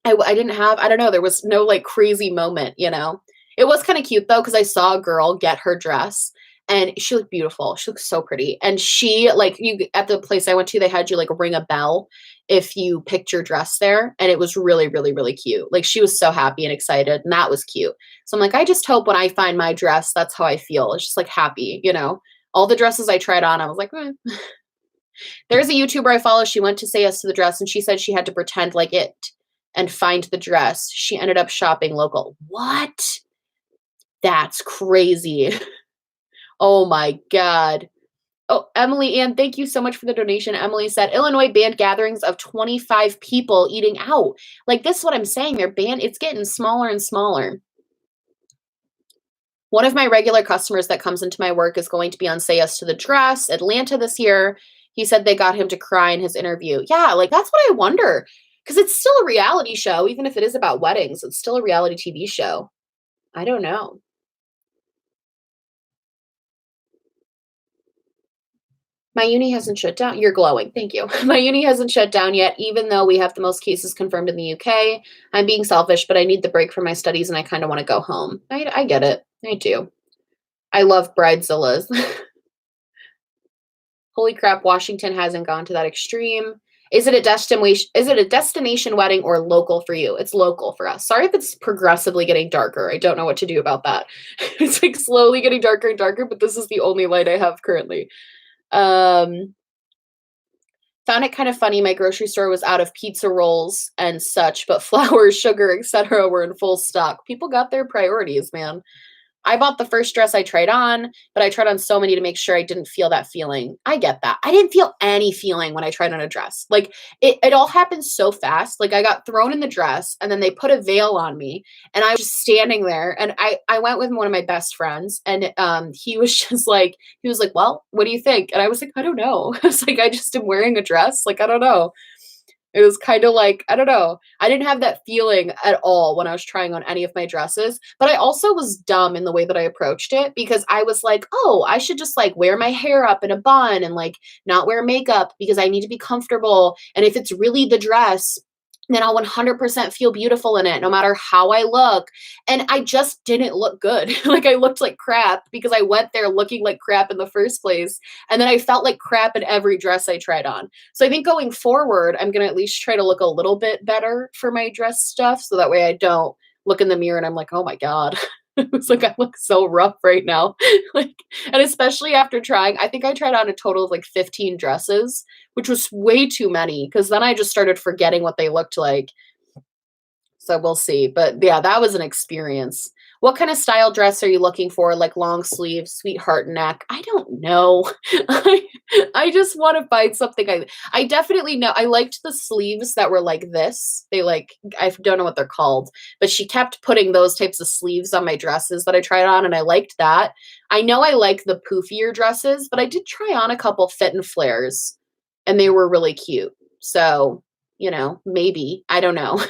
A: I didn't have, I don't know, there was no like crazy moment, you know? It was kind of cute though, because I saw a girl get her dress and she looked beautiful. She looked so pretty. And she, like, you at the place I went to, they had you like ring a bell if you picked your dress there. And it was really, really, really cute. Like, she was so happy and excited, and that was cute. So I'm like, I just hope when I find my dress, that's how I feel. It's just like happy, you know? All the dresses I tried on, I was like, eh. There's a YouTuber I follow. She went to Say Yes to the Dress, and she said she had to pretend like it and find the dress. She ended up shopping local. What? That's crazy. Oh my God. Oh, Emily Ann, thank you so much for the donation. Emily said, Illinois banned gatherings of 25 people eating out. Like, this is what I'm saying. They're banned. It's getting smaller and smaller. One of my regular customers that comes into my work is going to be on Say Yes to the Dress, Atlanta this year. He said they got him to cry in his interview. Yeah, like, that's what I wonder. Because it's still a reality show, even if it is about weddings. It's still a reality TV show. I don't know. My uni hasn't shut down. You're glowing. Thank you. My uni hasn't shut down yet, even though we have the most cases confirmed in the UK. I'm being selfish, but I need the break from my studies and I kind of want to go home. I get it. I do. I love bridezillas. Holy crap, Washington hasn't gone to that extreme. Is it a destination wedding or local for you? It's local for us. Sorry if it's progressively getting darker. I don't know what to do about that. It's like slowly getting darker and darker, but this is the only light I have currently. Found it kind of funny. My grocery store was out of pizza rolls and such, but flour, sugar, etc. were in full stock. People got their priorities, man. I bought the first dress I tried on, but I tried on so many to make sure I didn't feel that feeling. I get that. I didn't feel any feeling when I tried on a dress. Like it all happened so fast. Like I got thrown in the dress and then they put a veil on me and I was just standing there, and I went with one of my best friends, and he was like, well, what do you think? And I was like, I don't know. I was like, I just am wearing a dress. Like, I don't know. It was kind of like, I don't know. I didn't have that feeling at all when I was trying on any of my dresses, but I also was dumb in the way that I approached it, because I was like, oh, I should just like wear my hair up in a bun and like not wear makeup because I need to be comfortable. And if it's really the dress, then I'll 100% feel beautiful in it, no matter how I look. And I just didn't look good. Like I looked like crap because I went there looking like crap in the first place. And then I felt like crap in every dress I tried on. So I think going forward, I'm going to at least try to look a little bit better for my dress stuff. So that way I don't look in the mirror and I'm like, oh my God. It's like I look so rough right now. Like, and especially after trying, I think I tried on a total of like 15 dresses, which was way too many, because then I just started forgetting what they looked like. So we'll see. But yeah, that was an experience. What kind of style dress are you looking for? Like long sleeves, sweetheart neck? I don't know. I just want to find something. I definitely know. I liked the sleeves that were like this. They like, I don't know what they're called, but she kept putting those types of sleeves on my dresses that I tried on, and I liked that. I know I like the poofier dresses, but I did try on a couple fit and flares, and they were really cute. So, maybe. I don't know.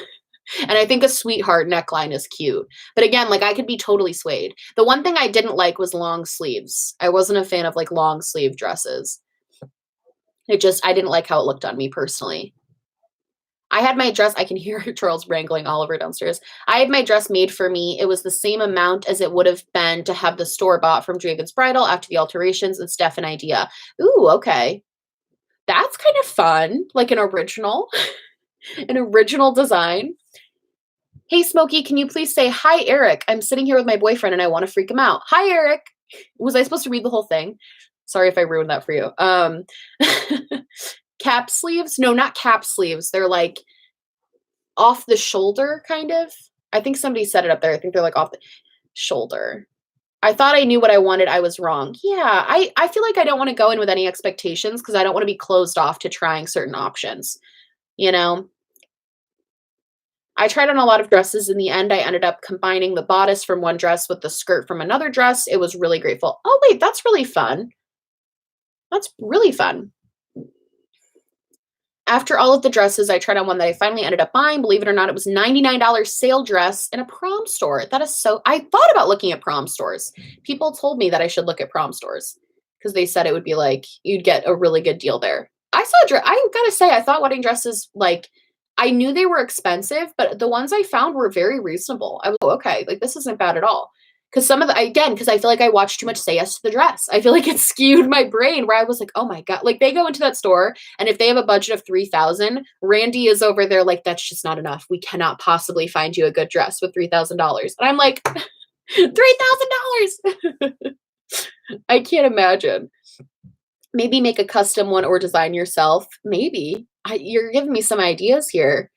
A: And I think a sweetheart neckline is cute. But again, like I could be totally swayed. The one thing I didn't like was long sleeves. I wasn't a fan of like long sleeve dresses. I didn't like how it looked on me personally. I had my dress, I can hear Charles wrangling Oliver downstairs. I had my dress made for me. It was the same amount as it would have been to have the store bought from Draven's Bridal after the alterations. It's Steph an idea. Ooh, okay. That's kind of fun. Like an original design. Hey, Smokey, can you please say, hi, Eric? I'm sitting here with my boyfriend and I want to freak him out. Hi, Eric. Was I supposed to read the whole thing? Sorry if I ruined that for you. Cap sleeves? No, not cap sleeves. They're like off the shoulder, kind of. I think somebody said it up there. I think they're like off the shoulder. I thought I knew what I wanted. I was wrong. Yeah, I feel like I don't want to go in with any expectations because I don't want to be closed off to trying certain options, I tried on a lot of dresses. In the end, I ended up combining the bodice from one dress with the skirt from another dress. It was really grateful. Oh, wait, that's really fun. That's really fun. After all of the dresses, I tried on one that I finally ended up buying. Believe it or not, it was $99 sale dress in a prom store. That is so, I thought about looking at prom stores. People told me that I should look at prom stores because they said it would be like, you'd get a really good deal there. I gotta say, I thought wedding dresses, like, I knew they were expensive, but the ones I found were very reasonable. I was okay, like this isn't bad at all. Because because I feel like I watched too much Say Yes to the Dress. I feel like it skewed my brain where I was like, oh my God, like they go into that store and if they have a budget of $3,000, Randy is over there like, that's just not enough. We cannot possibly find you a good dress with $3,000. And I'm like, $3,000. I can't imagine. Maybe make a custom one or design yourself. Maybe. You're giving me some ideas here.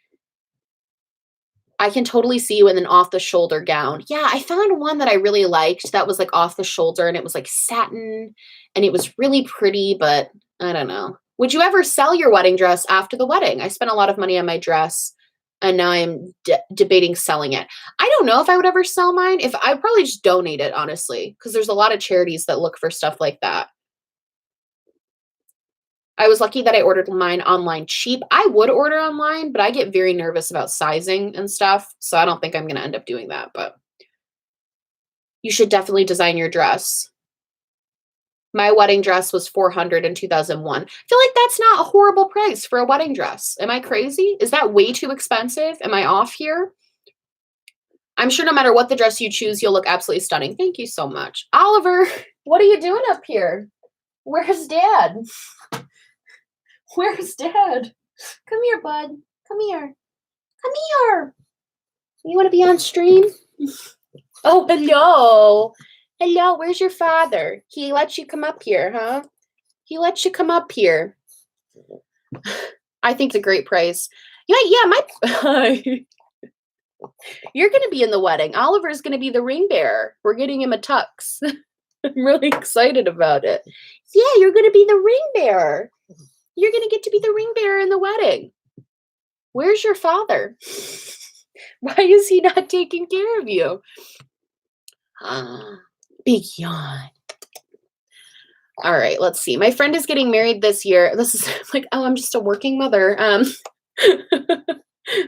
A: I can totally see you in an off-the-shoulder gown. Yeah, I found one that I really liked that was like off the shoulder and it was like satin and it was really pretty, but I don't know. Would you ever sell your wedding dress after the wedding? I spent a lot of money on my dress and now I'm debating selling it. I don't know if I would ever sell mine. If I'd probably just donate it, honestly, because there's a lot of charities that look for stuff like that. I was lucky that I ordered mine online cheap. I would order online, but I get very nervous about sizing and stuff. So I don't think I'm going to end up doing that, but you should definitely design your dress. My wedding dress was $400 in 2001. I feel like that's not a horrible price for a wedding dress. Am I crazy? Is that way too expensive? Am I off here? I'm sure no matter what the dress you choose, you'll look absolutely stunning. Thank you so much. Oliver, what are you doing up here? Where's Dad? Where's Dad? Come here, bud. Come here. Come here. You want to be on stream? Oh, hello. Hello, where's your father? He lets you come up here, huh? He lets you come up here. I think it's a great price. Yeah, you're going to be in the wedding. Oliver's going to be the ring bearer. We're getting him a tux. I'm really excited about it. Yeah, you're going to be the ring bearer. You're going to get to be the ring bearer in the wedding. Where's your father? Why is he not taking care of you? Big yawn. All right, let's see. My friend is getting married this year. This is like, oh, I'm just a working mother.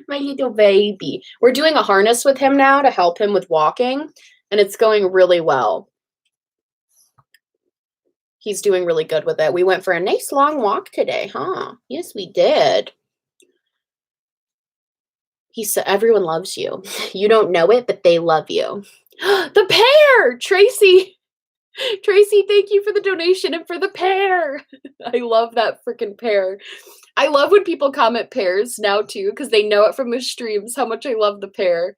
A: My little baby. We're doing a harness with him now to help him with walking, and it's going really well. He's doing really good with it. We went for a nice long walk today, huh? Yes, we did. He said, everyone loves you. You don't know it, but they love you. The pear! Tracy, thank you for the donation and for the pear. I love that freaking pear. I love when people comment pears now, too, because they know it from the streams how much I love the pear.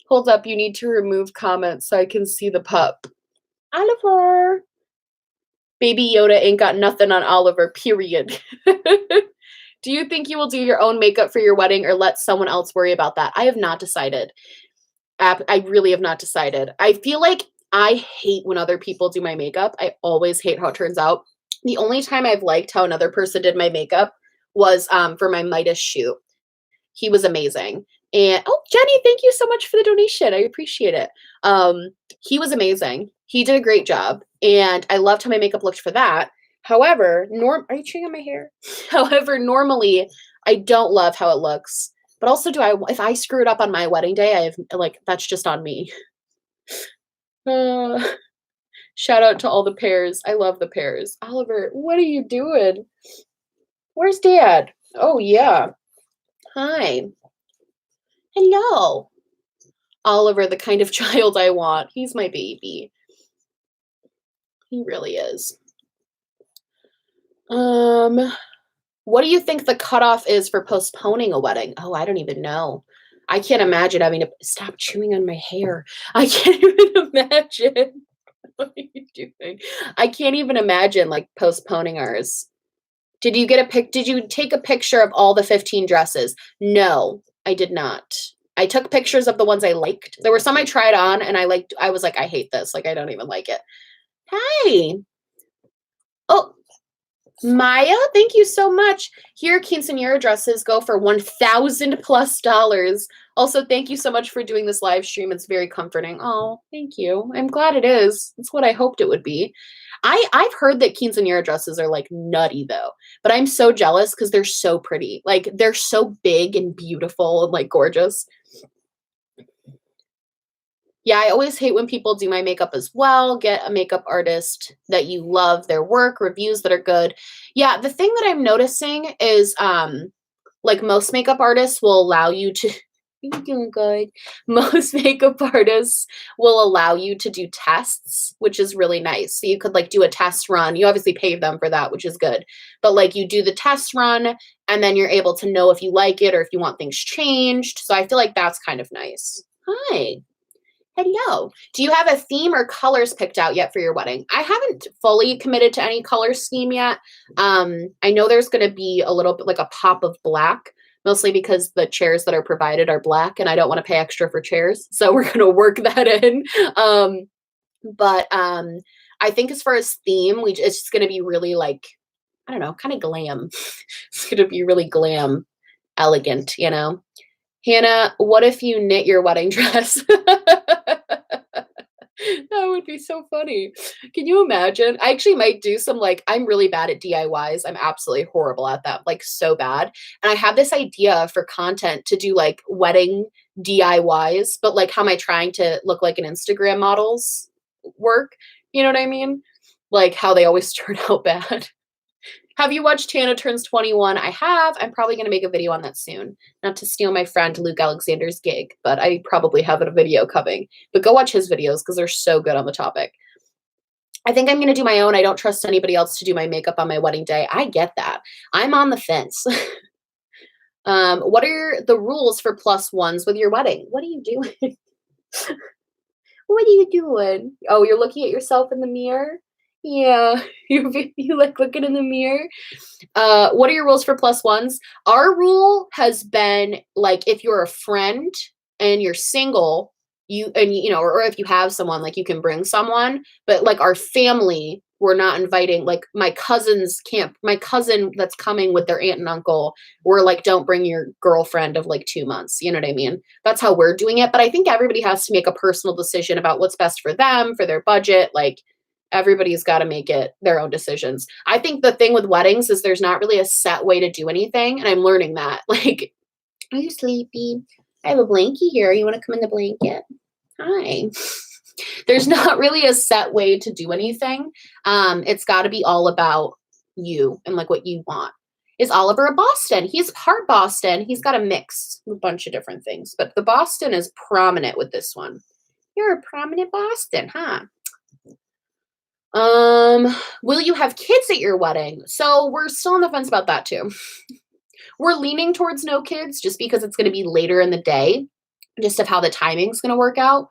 A: Hold up, you need to remove comments so I can see the pup. Oliver. Baby Yoda ain't got nothing on Oliver, period. Do you think you will do your own makeup for your wedding or let someone else worry about that? I have not decided. I really have not decided. I feel like I hate when other people do my makeup. I always hate how it turns out. The only time I've liked how another person did my makeup was for my Midas shoot. He was amazing. And oh, Jenny, thank you so much for the donation. I appreciate it. He was amazing. He did a great job. And I loved how my makeup looked for that. However, are you chewing on my hair? However, normally I don't love how it looks. But also if I screw it up on my wedding day, I have like, that's just on me. Shout out to all the pears. I love the pears. Oliver, what are you doing? Where's Dad? Oh, yeah. Hi. Hello. Oliver, the kind of child I want. He's my baby. He really is. What do you think the cutoff is for postponing a wedding? Oh, I don't even know. I can't imagine having to stop chewing on my hair. I can't even imagine. What are you doing? I can't even imagine like postponing ours. Did you take a picture of all the 15 dresses? No, I did not. I took pictures of the ones I liked. There were some I tried on and I was like, I hate this. Like, I don't even like it. Hi. Oh, Maya, thank you so much. Here, quinceañera dresses go for $1,000+. Also, thank you so much for doing this live stream. It's very comforting. Oh, thank you. I'm glad it is. It's what I hoped it would be. I've heard that quinceañera dresses are like nutty though, but I'm so jealous because they're so pretty. Like they're so big and beautiful and like gorgeous. Yeah, I always hate when people do my makeup as well. Get a makeup artist that you love their work, reviews that are good. Yeah, the thing that I'm noticing is like most makeup artists will allow you to you're doing good. Most makeup artists will allow you to do tests, which is really nice. So you could like do a test run. You obviously pay them for that, which is good. But like you do the test run and then you're able to know if you like it or if you want things changed. So I feel like that's kind of nice. Hi. Hello. Do you have a theme or colors picked out yet for your wedding? I haven't fully committed to any color scheme yet. I know there's going to be a little bit like a pop of black, mostly because the chairs that are provided are black and I don't want to pay extra for chairs. So we're going to work that in. But I think as far as theme, it's just going to be really like, I don't know, kind of glam. It's going to be really glam, elegant, you know? Hannah, what if you knit your wedding dress? That would be so funny. Can you imagine? I actually might do some like, I'm really bad at DIYs. I'm absolutely horrible at that, like so bad. And I have this idea for content to do like wedding DIYs, but like how am I trying to look like an Instagram model's work? You know what I mean? Like how they always turn out bad. Have you watched Hannah Turns 21? I have. I'm probably going to make a video on that soon. Not to steal my friend Luke Alexander's gig, but I probably have a video coming. But go watch his videos because they're so good on the topic. I think I'm going to do my own. I don't trust anybody else to do my makeup on my wedding day. I get that. I'm on the fence. What are the rules for +1s with your wedding? What are you doing? What are you doing? Oh, you're looking at yourself in the mirror? Yeah, you like looking in the mirror. What are your rules for +1s? Our rule has been like if you're a friend and you're single, you know, or if you have someone, like you can bring someone, but like our family, we're not inviting like my cousin that's coming with their aunt and uncle, we're like, don't bring your girlfriend of like 2 months. You know what I mean? That's how we're doing it. But I think everybody has to make a personal decision about what's best for them, for their budget. Like everybody's got to make it their own decisions. I think the thing with weddings is there's not really a set way to do anything. And I'm learning that. Like, are you sleepy? I have a blankie here. You want to come in the blanket? Hi. There's not really a set way to do anything. It's got to be all about you and like what you want. Is Oliver a Boston? He's part Boston. He's got a mix of a bunch of different things, but the Boston is prominent with this one. You're a prominent Boston, huh? Will you have kids at your wedding? So we're still on the fence about that too. We're leaning towards no kids just because it's going to be later in the day, just of how the timing's going to work out.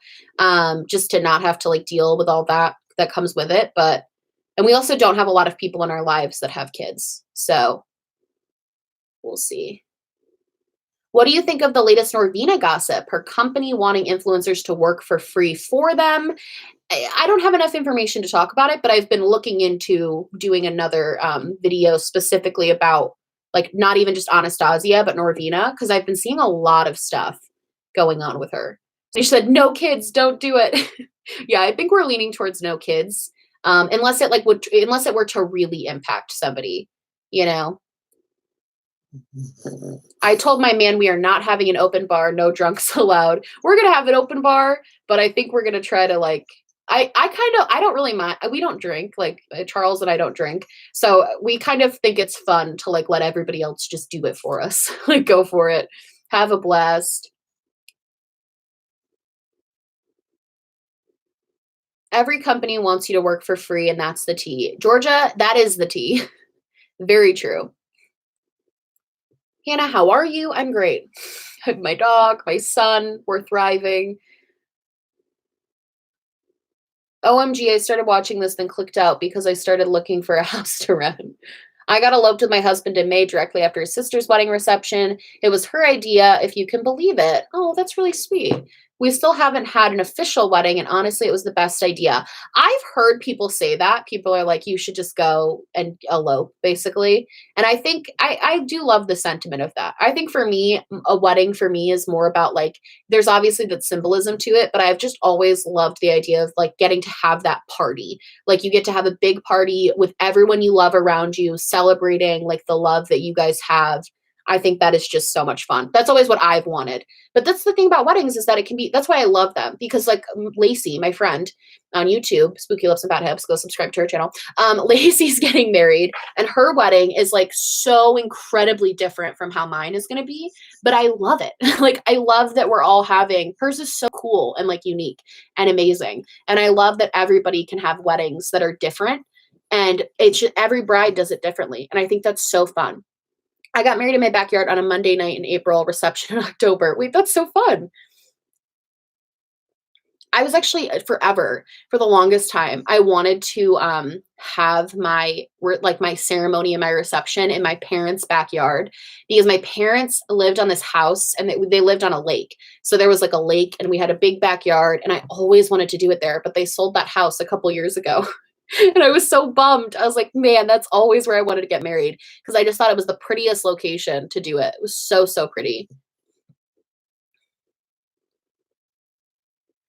A: Just to not have to like deal with all that comes with it. And we also don't have a lot of people in our lives that have kids. So We'll see. What do you think of the latest Norvina gossip? Her company wanting influencers to work for free for them. I don't have enough information to talk about it, but I've been looking into doing another video specifically about, like, not even just Anastasia, but Norvina, because I've been seeing a lot of stuff going on with her. So she said, no kids, don't do it. Yeah, I think we're leaning towards no kids, unless it were to really impact somebody, you know. I told my man we are not having an open bar, no drunks allowed. We're gonna have an open bar, but I think we're gonna try to like. I don't really mind. We don't drink, like Charles and I don't drink, so we kind of think it's fun to like let everybody else just do it for us. Like go for it, have a blast. Every company wants you to work for free, and that's the tea. Georgia, that is the tea. Very true. Hannah, how are you? I'm great. I have my dog, my son, we're thriving. OMG, I started watching this, then clicked out because I started looking for a house to rent. I got eloped with my husband in May directly after his sister's wedding reception. It was her idea, if you can believe it. Oh, that's really sweet. We still haven't had an official wedding, and honestly, it was the best idea. I've heard people say that. People are like, you should just go and elope, basically. And I think I do love the sentiment of that. I think for me, a wedding for me is more about like, there's obviously that symbolism to it, but I've just always loved the idea of like getting to have that party. Like you get to have a big party with everyone you love around you, celebrating like the love that you guys have. I think that is just so much fun. That's always what I've wanted. But that's the thing about weddings is that it can be, that's why I love them. Because like Lacey, my friend on YouTube, Spooky Lips and Bad Hips, go subscribe to her channel. Lacey's getting married and her wedding is like so incredibly different from how mine is going to be. But I love it. Like I love that we're all having, hers is so cool and like unique and amazing. And I love that everybody can have weddings that are different. And it's just, every bride does it differently. And I think that's so fun. I got married in my backyard on a Monday night in April, reception in October. Wait, that's so fun. I was actually forever, for the longest time, I wanted to have my ceremony and my reception in my parents' backyard because my parents lived on this house and they lived on a lake. So there was like a lake and we had a big backyard and I always wanted to do it there, but they sold that house a couple years ago. And I was so bummed. I was like, man, that's always where I wanted to get married because I just thought it was the prettiest location to do it. It was so, so pretty.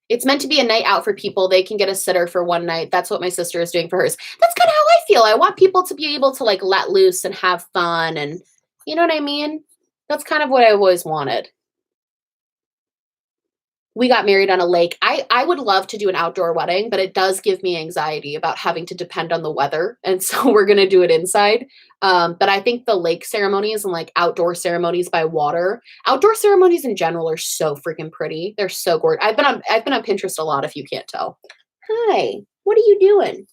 A: It's meant to be a night out for people. They can get a sitter for one night. That's what my sister is doing for hers. That's kind of how I feel. I want people to be able to like let loose and have fun. And you know what I mean? That's kind of what I always wanted. We got married on a lake. I would love to do an outdoor wedding, but it does give me anxiety about having to depend on the weather. And so we're going to do it inside. But I think the lake ceremonies and like outdoor ceremonies by water, outdoor ceremonies in general are so freaking pretty. They're so gorgeous. I've been on Pinterest a lot if you can't tell. Hi, what are you doing?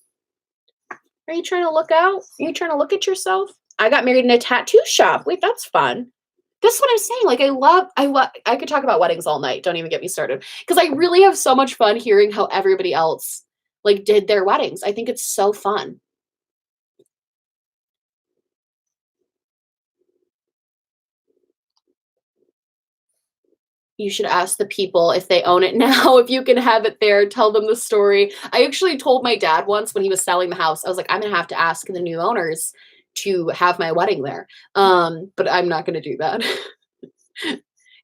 A: Are you trying to look out? Are you trying to look at yourself? I got married in a tattoo shop. Wait, that's fun. That's what I'm saying. Like, I could talk about weddings all night. Don't even get me started. Because I really have so much fun hearing how everybody else like did their weddings. I think it's so fun. You should ask the people if they own it now, if you can have it there, tell them the story. I actually told my dad once when he was selling the house, I was like, I'm gonna have to ask the new owners to have my wedding there. But I'm not gonna do that.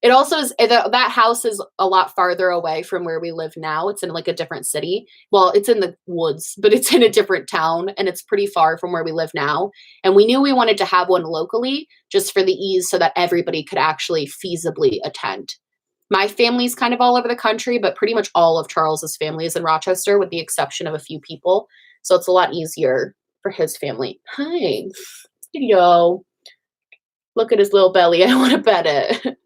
A: It also is that house is a lot farther away from where we live now. It's in like a different city. Well, it's in the woods, but it's in a different town and it's pretty far from where we live now. And we knew we wanted to have one locally just for the ease so that everybody could actually feasibly attend. My family's kind of all over the country, but pretty much all of Charles's family is in Rochester with the exception of a few people. So it's a lot easier for his family. Hi. Yo. Look at his little belly. I want to pet it.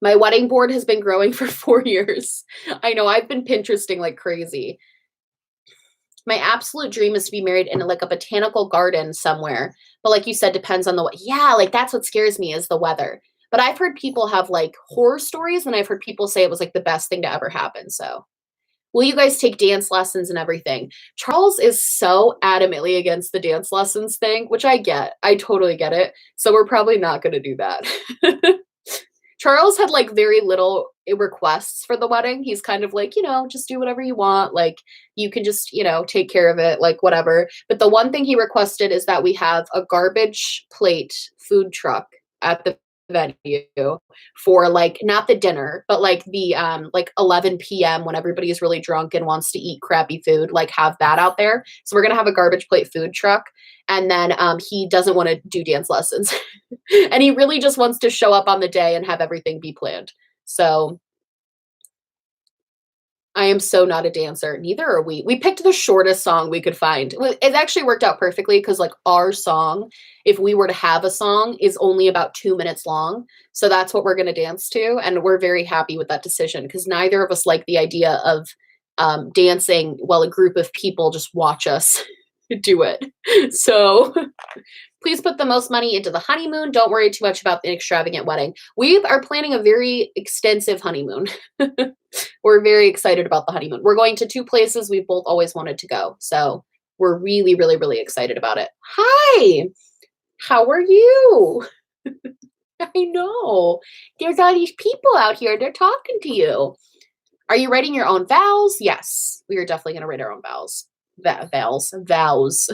A: My wedding board has been growing for 4 years. I know, I've been Pinteresting like crazy. My absolute dream is to be married in like a botanical garden somewhere. But like you said, depends on yeah, like that's what scares me is the weather. But I've heard people have like horror stories and I've heard people say it was like the best thing to ever happen. So Will you guys take dance lessons and everything? Charles is so adamantly against the dance lessons thing, which I get. I totally get it. So we're probably not going to do that. Charles had like very little requests for the wedding. He's kind of like, just do whatever you want. Like, you can just, take care of it, like whatever. But the one thing he requested is that we have a garbage plate food truck at the venue for like not the dinner, but like the like 11 p.m. when everybody's really drunk and wants to eat crappy food, like have that out there. So we're gonna have a garbage plate food truck. And then he doesn't want to do dance lessons. And he really just wants to show up on the day and have everything be planned. So I am so not a dancer. Neither are we. We picked the shortest song we could find. It actually worked out perfectly because like our song, if we were to have a song, is only about 2 minutes long. So that's what we're going to dance to. And we're very happy with that decision because neither of us like the idea of dancing while a group of people just watch us do it. So please put the most money into the honeymoon. Don't worry too much about the extravagant wedding. We are planning a very extensive honeymoon. We're very excited about the honeymoon. We're going to 2 places we've both always wanted to go. So we're really, really, really excited about it. Hi, how are you? I know. There's all these people out here. They're talking to you. Are you writing your own vows? Yes, we are definitely going to write our own vows. Vows.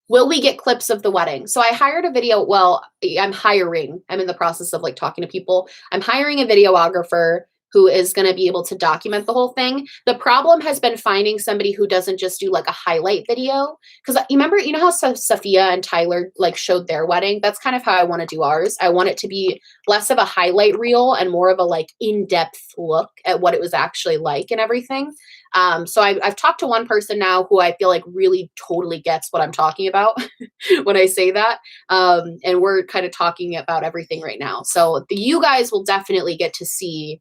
A: Will we get clips of the wedding? So I hired a video. Well, I'm in the process of like talking to people. I'm hiring a videographer who is going to be able to document the whole thing. The problem has been finding somebody who doesn't just do like a highlight video. Because you remember, how Sophia and Tyler like showed their wedding? That's kind of how I want to do ours. I want it to be less of a highlight reel and more of a like in-depth look at what it was actually like and everything. So I've talked to one person now who I feel like really totally gets what I'm talking about when I say that. And we're kind of talking about everything right now. So you guys will definitely get to see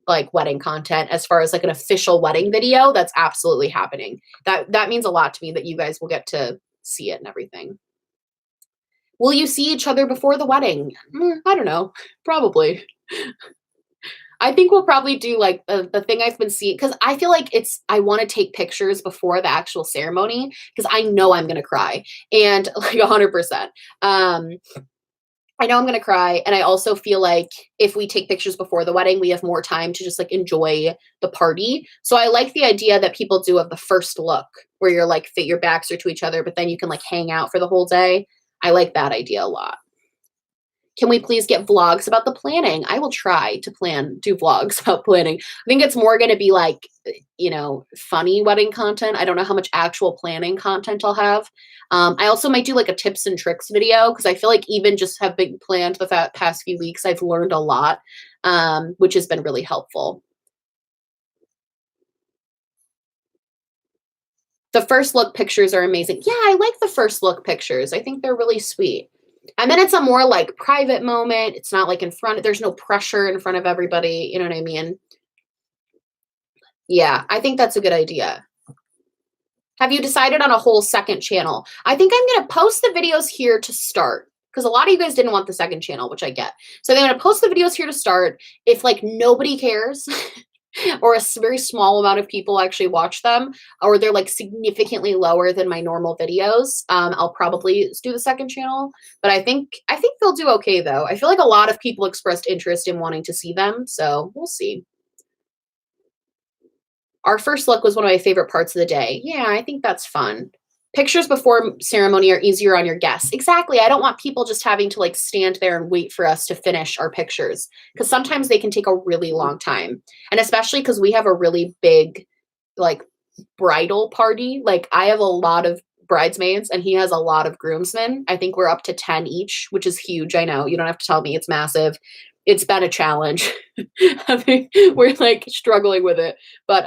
A: like wedding content as far as like an official wedding video. That's absolutely happening. That means a lot to me that you guys will get to see it and everything. Will you see each other before the wedding? I don't know. Probably. I think we'll probably do like the thing I've been seeing because I feel like I want to take pictures before the actual ceremony because I know I'm going to cry and like 100%. I know I'm going to cry. And I also feel like if we take pictures before the wedding, we have more time to just like enjoy the party. So I like the idea that people do of the first look where you're like your backs are to each other, but then you can like hang out for the whole day. I like that idea a lot. Can we please get vlogs about the planning? I will try to do vlogs about planning. I think it's more going to be like, funny wedding content. I don't know how much actual planning content I'll have. I also might do like a tips and tricks video because I feel like even just having planned the past few weeks, I've learned a lot, which has been really helpful. The first look pictures are amazing. Yeah, I like the first look pictures. I think they're really sweet. And then it's a more like private moment. It's not like there's no pressure in front of everybody. You know what I mean? Yeah, I think that's a good idea. Have you decided on a whole second channel? I think I'm going to post the videos here to start because a lot of you guys didn't want the second channel, which I get. So I'm going to post the videos here to start. If like nobody cares or a very small amount of people actually watch them, or they're like significantly lower than my normal videos, I'll probably do the second channel. But I think they'll do okay though. I feel like a lot of people expressed interest in wanting to see them, so we'll see. Our first look was one of my favorite parts of the day. Yeah, I think that's fun. Pictures before ceremony are easier on your guests. Exactly. I don't want people just having to like stand there and wait for us to finish our pictures because sometimes they can take a really long time. And especially because we have a really big like bridal party. Like I have a lot of bridesmaids and he has a lot of groomsmen. I think we're up to 10 each, which is huge. I know you don't have to tell me it's massive. It's been a challenge. I mean, we're like struggling with it, but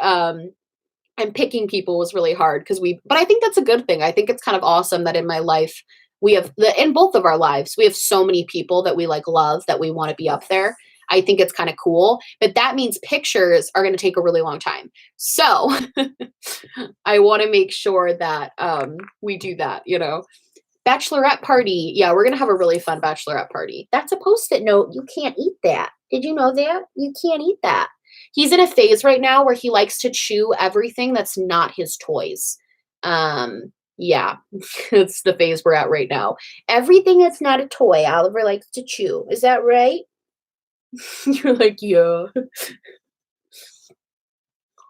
A: and picking people was really hard but I think that's a good thing. I think it's kind of awesome that in my life in both of our lives, we have so many people that we like love that we want to be up there. I think it's kind of cool, but that means pictures are going to take a really long time. So I want to make sure that we do that, Bachelorette party. Yeah, we're going to have a really fun bachelorette party. That's a Post-it note. You can't eat that. Did you know that? You can't eat that. He's in a phase right now where he likes to chew everything that's not his toys. Yeah, it's the phase we're at right now. Everything that's not a toy, Oliver likes to chew. Is that right? You're like, yeah.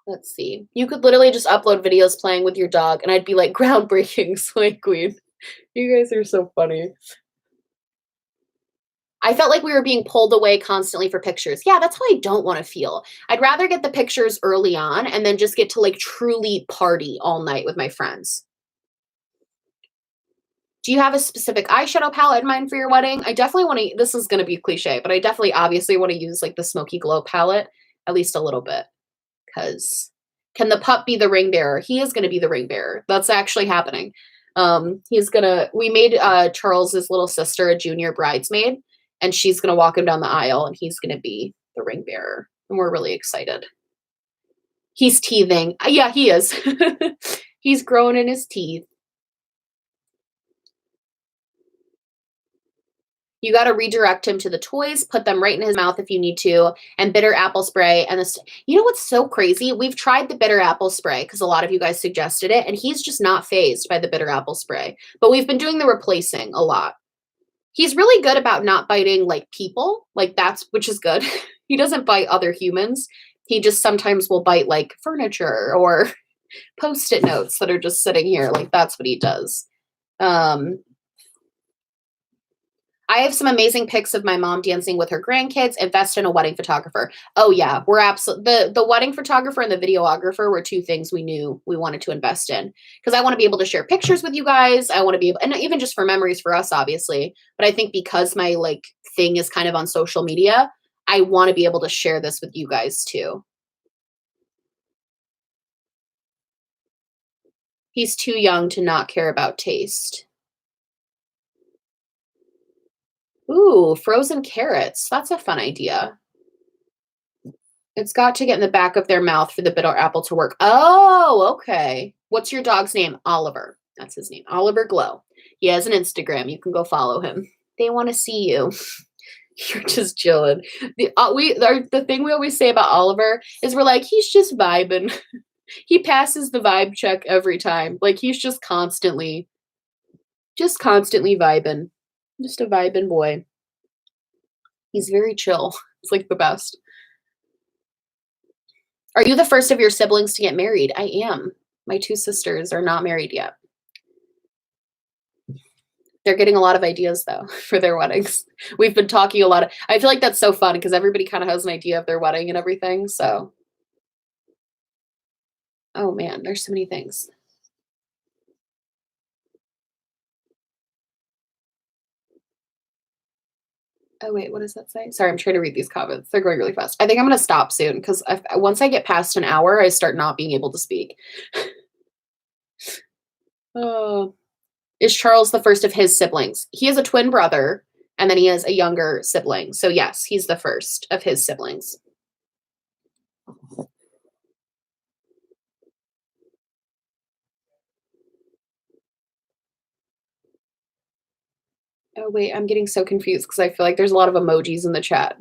A: Let's see. You could literally just upload videos playing with your dog, and I'd be like, groundbreaking, Slay Queen. You guys are so funny. I felt like we were being pulled away constantly for pictures. Yeah, that's how I don't want to feel. I'd rather get the pictures early on and then just get to like truly party all night with my friends. Do you have a specific eyeshadow palette in mind for your wedding? I definitely want to, this is going to be cliche, but I definitely obviously want to use like the Smoky Glow palette, at least a little bit. Because can the pup be the ring bearer? He is going to be the ring bearer. That's actually happening. We made Charles's little sister a junior bridesmaid, and she's going to walk him down the aisle, and he's going to be the ring bearer. And we're really excited. He's teething. Yeah, he is. He's growing in his teeth. You got to redirect him to the toys, put them right in his mouth if you need to, and bitter apple spray. And this, you know what's so crazy? We've tried the bitter apple spray because a lot of you guys suggested it, and he's just not fazed by the bitter apple spray. But we've been doing the replacing a lot. He's really good about not biting like people, like which is good. He doesn't bite other humans. He just sometimes will bite like furniture or Post-it notes that are just sitting here. Like that's what he does. I have some amazing pics of my mom dancing with her grandkids. Invest in a wedding photographer. Oh yeah, we're absolutely the wedding photographer and the videographer were two things we knew we wanted to invest in because I want to be able to share pictures with you guys. I want to be able, and even just for memories for us, obviously. But I think because my like thing is kind of on social media, I want to be able to share this with you guys too. He's too young to not care about taste. Ooh, frozen carrots. That's a fun idea. It's got to get in the back of their mouth for the bitter apple to work. Oh, okay. What's your dog's name? Oliver. That's his name. Oliver Glow. He has an Instagram. You can go follow him. They want to see you. You're just chilling. The thing we always say about Oliver is we're like, he's just vibing. He passes the vibe check every time. Like he's just constantly vibing. Just a vibing boy. He's very chill. It's like the best. Are you the first of your siblings to get married? I am. My two sisters are not married yet. They're getting a lot of ideas though for their weddings. We've been talking a lot. I feel like that's so fun because everybody kind of has an idea of their wedding and everything. So, oh man, there's so many things. Oh wait, what does that say? Sorry, I'm trying to read these comments. They're going really fast. I think I'm going to stop soon because once I get past an hour, I start not being able to speak. Oh, is Charles the first of his siblings? He has a twin brother, and then he has a younger sibling. So yes, he's the first of his siblings. Oh wait, I'm getting so confused because I feel like there's a lot of emojis in the chat.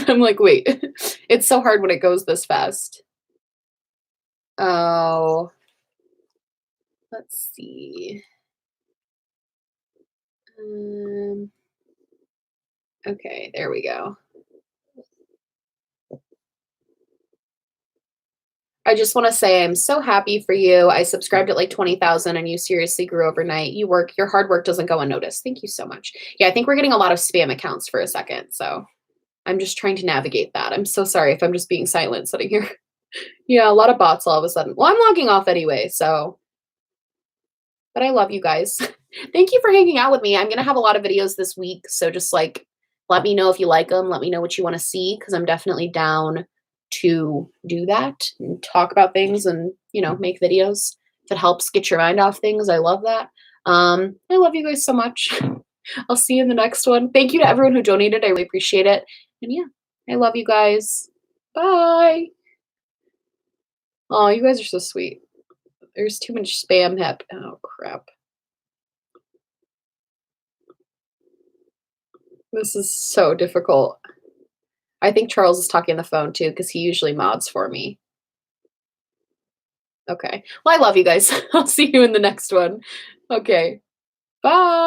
A: I'm like, wait, it's so hard when it goes this fast. Oh, let's see. Okay, there we go. I just want to say I'm so happy for you. I subscribed at like 20,000 and you seriously grew overnight. Your hard work doesn't go unnoticed. Thank you so much. Yeah, I think we're getting a lot of spam accounts for a second. So I'm just trying to navigate that. I'm so sorry if I'm just being silent sitting here. Yeah, a lot of bots all of a sudden. Well, I'm logging off anyway, so. But I love you guys. Thank you for hanging out with me. I'm going to have a lot of videos this week. So just like, let me know if you like them. Let me know what you want to see because I'm definitely down to do that and talk about things and, make videos. If it helps get your mind off things, I love that. I love you guys so much. I'll see you in the next one. Thank you to everyone who donated. I really appreciate it. And yeah, I love you guys. Bye. Oh, you guys are so sweet. There's too much spam hep. Oh, crap. This is so difficult. I think Charles is talking on the phone too, because he usually mods for me. Okay. Well, I love you guys. I'll see you in the next one. Okay. Bye.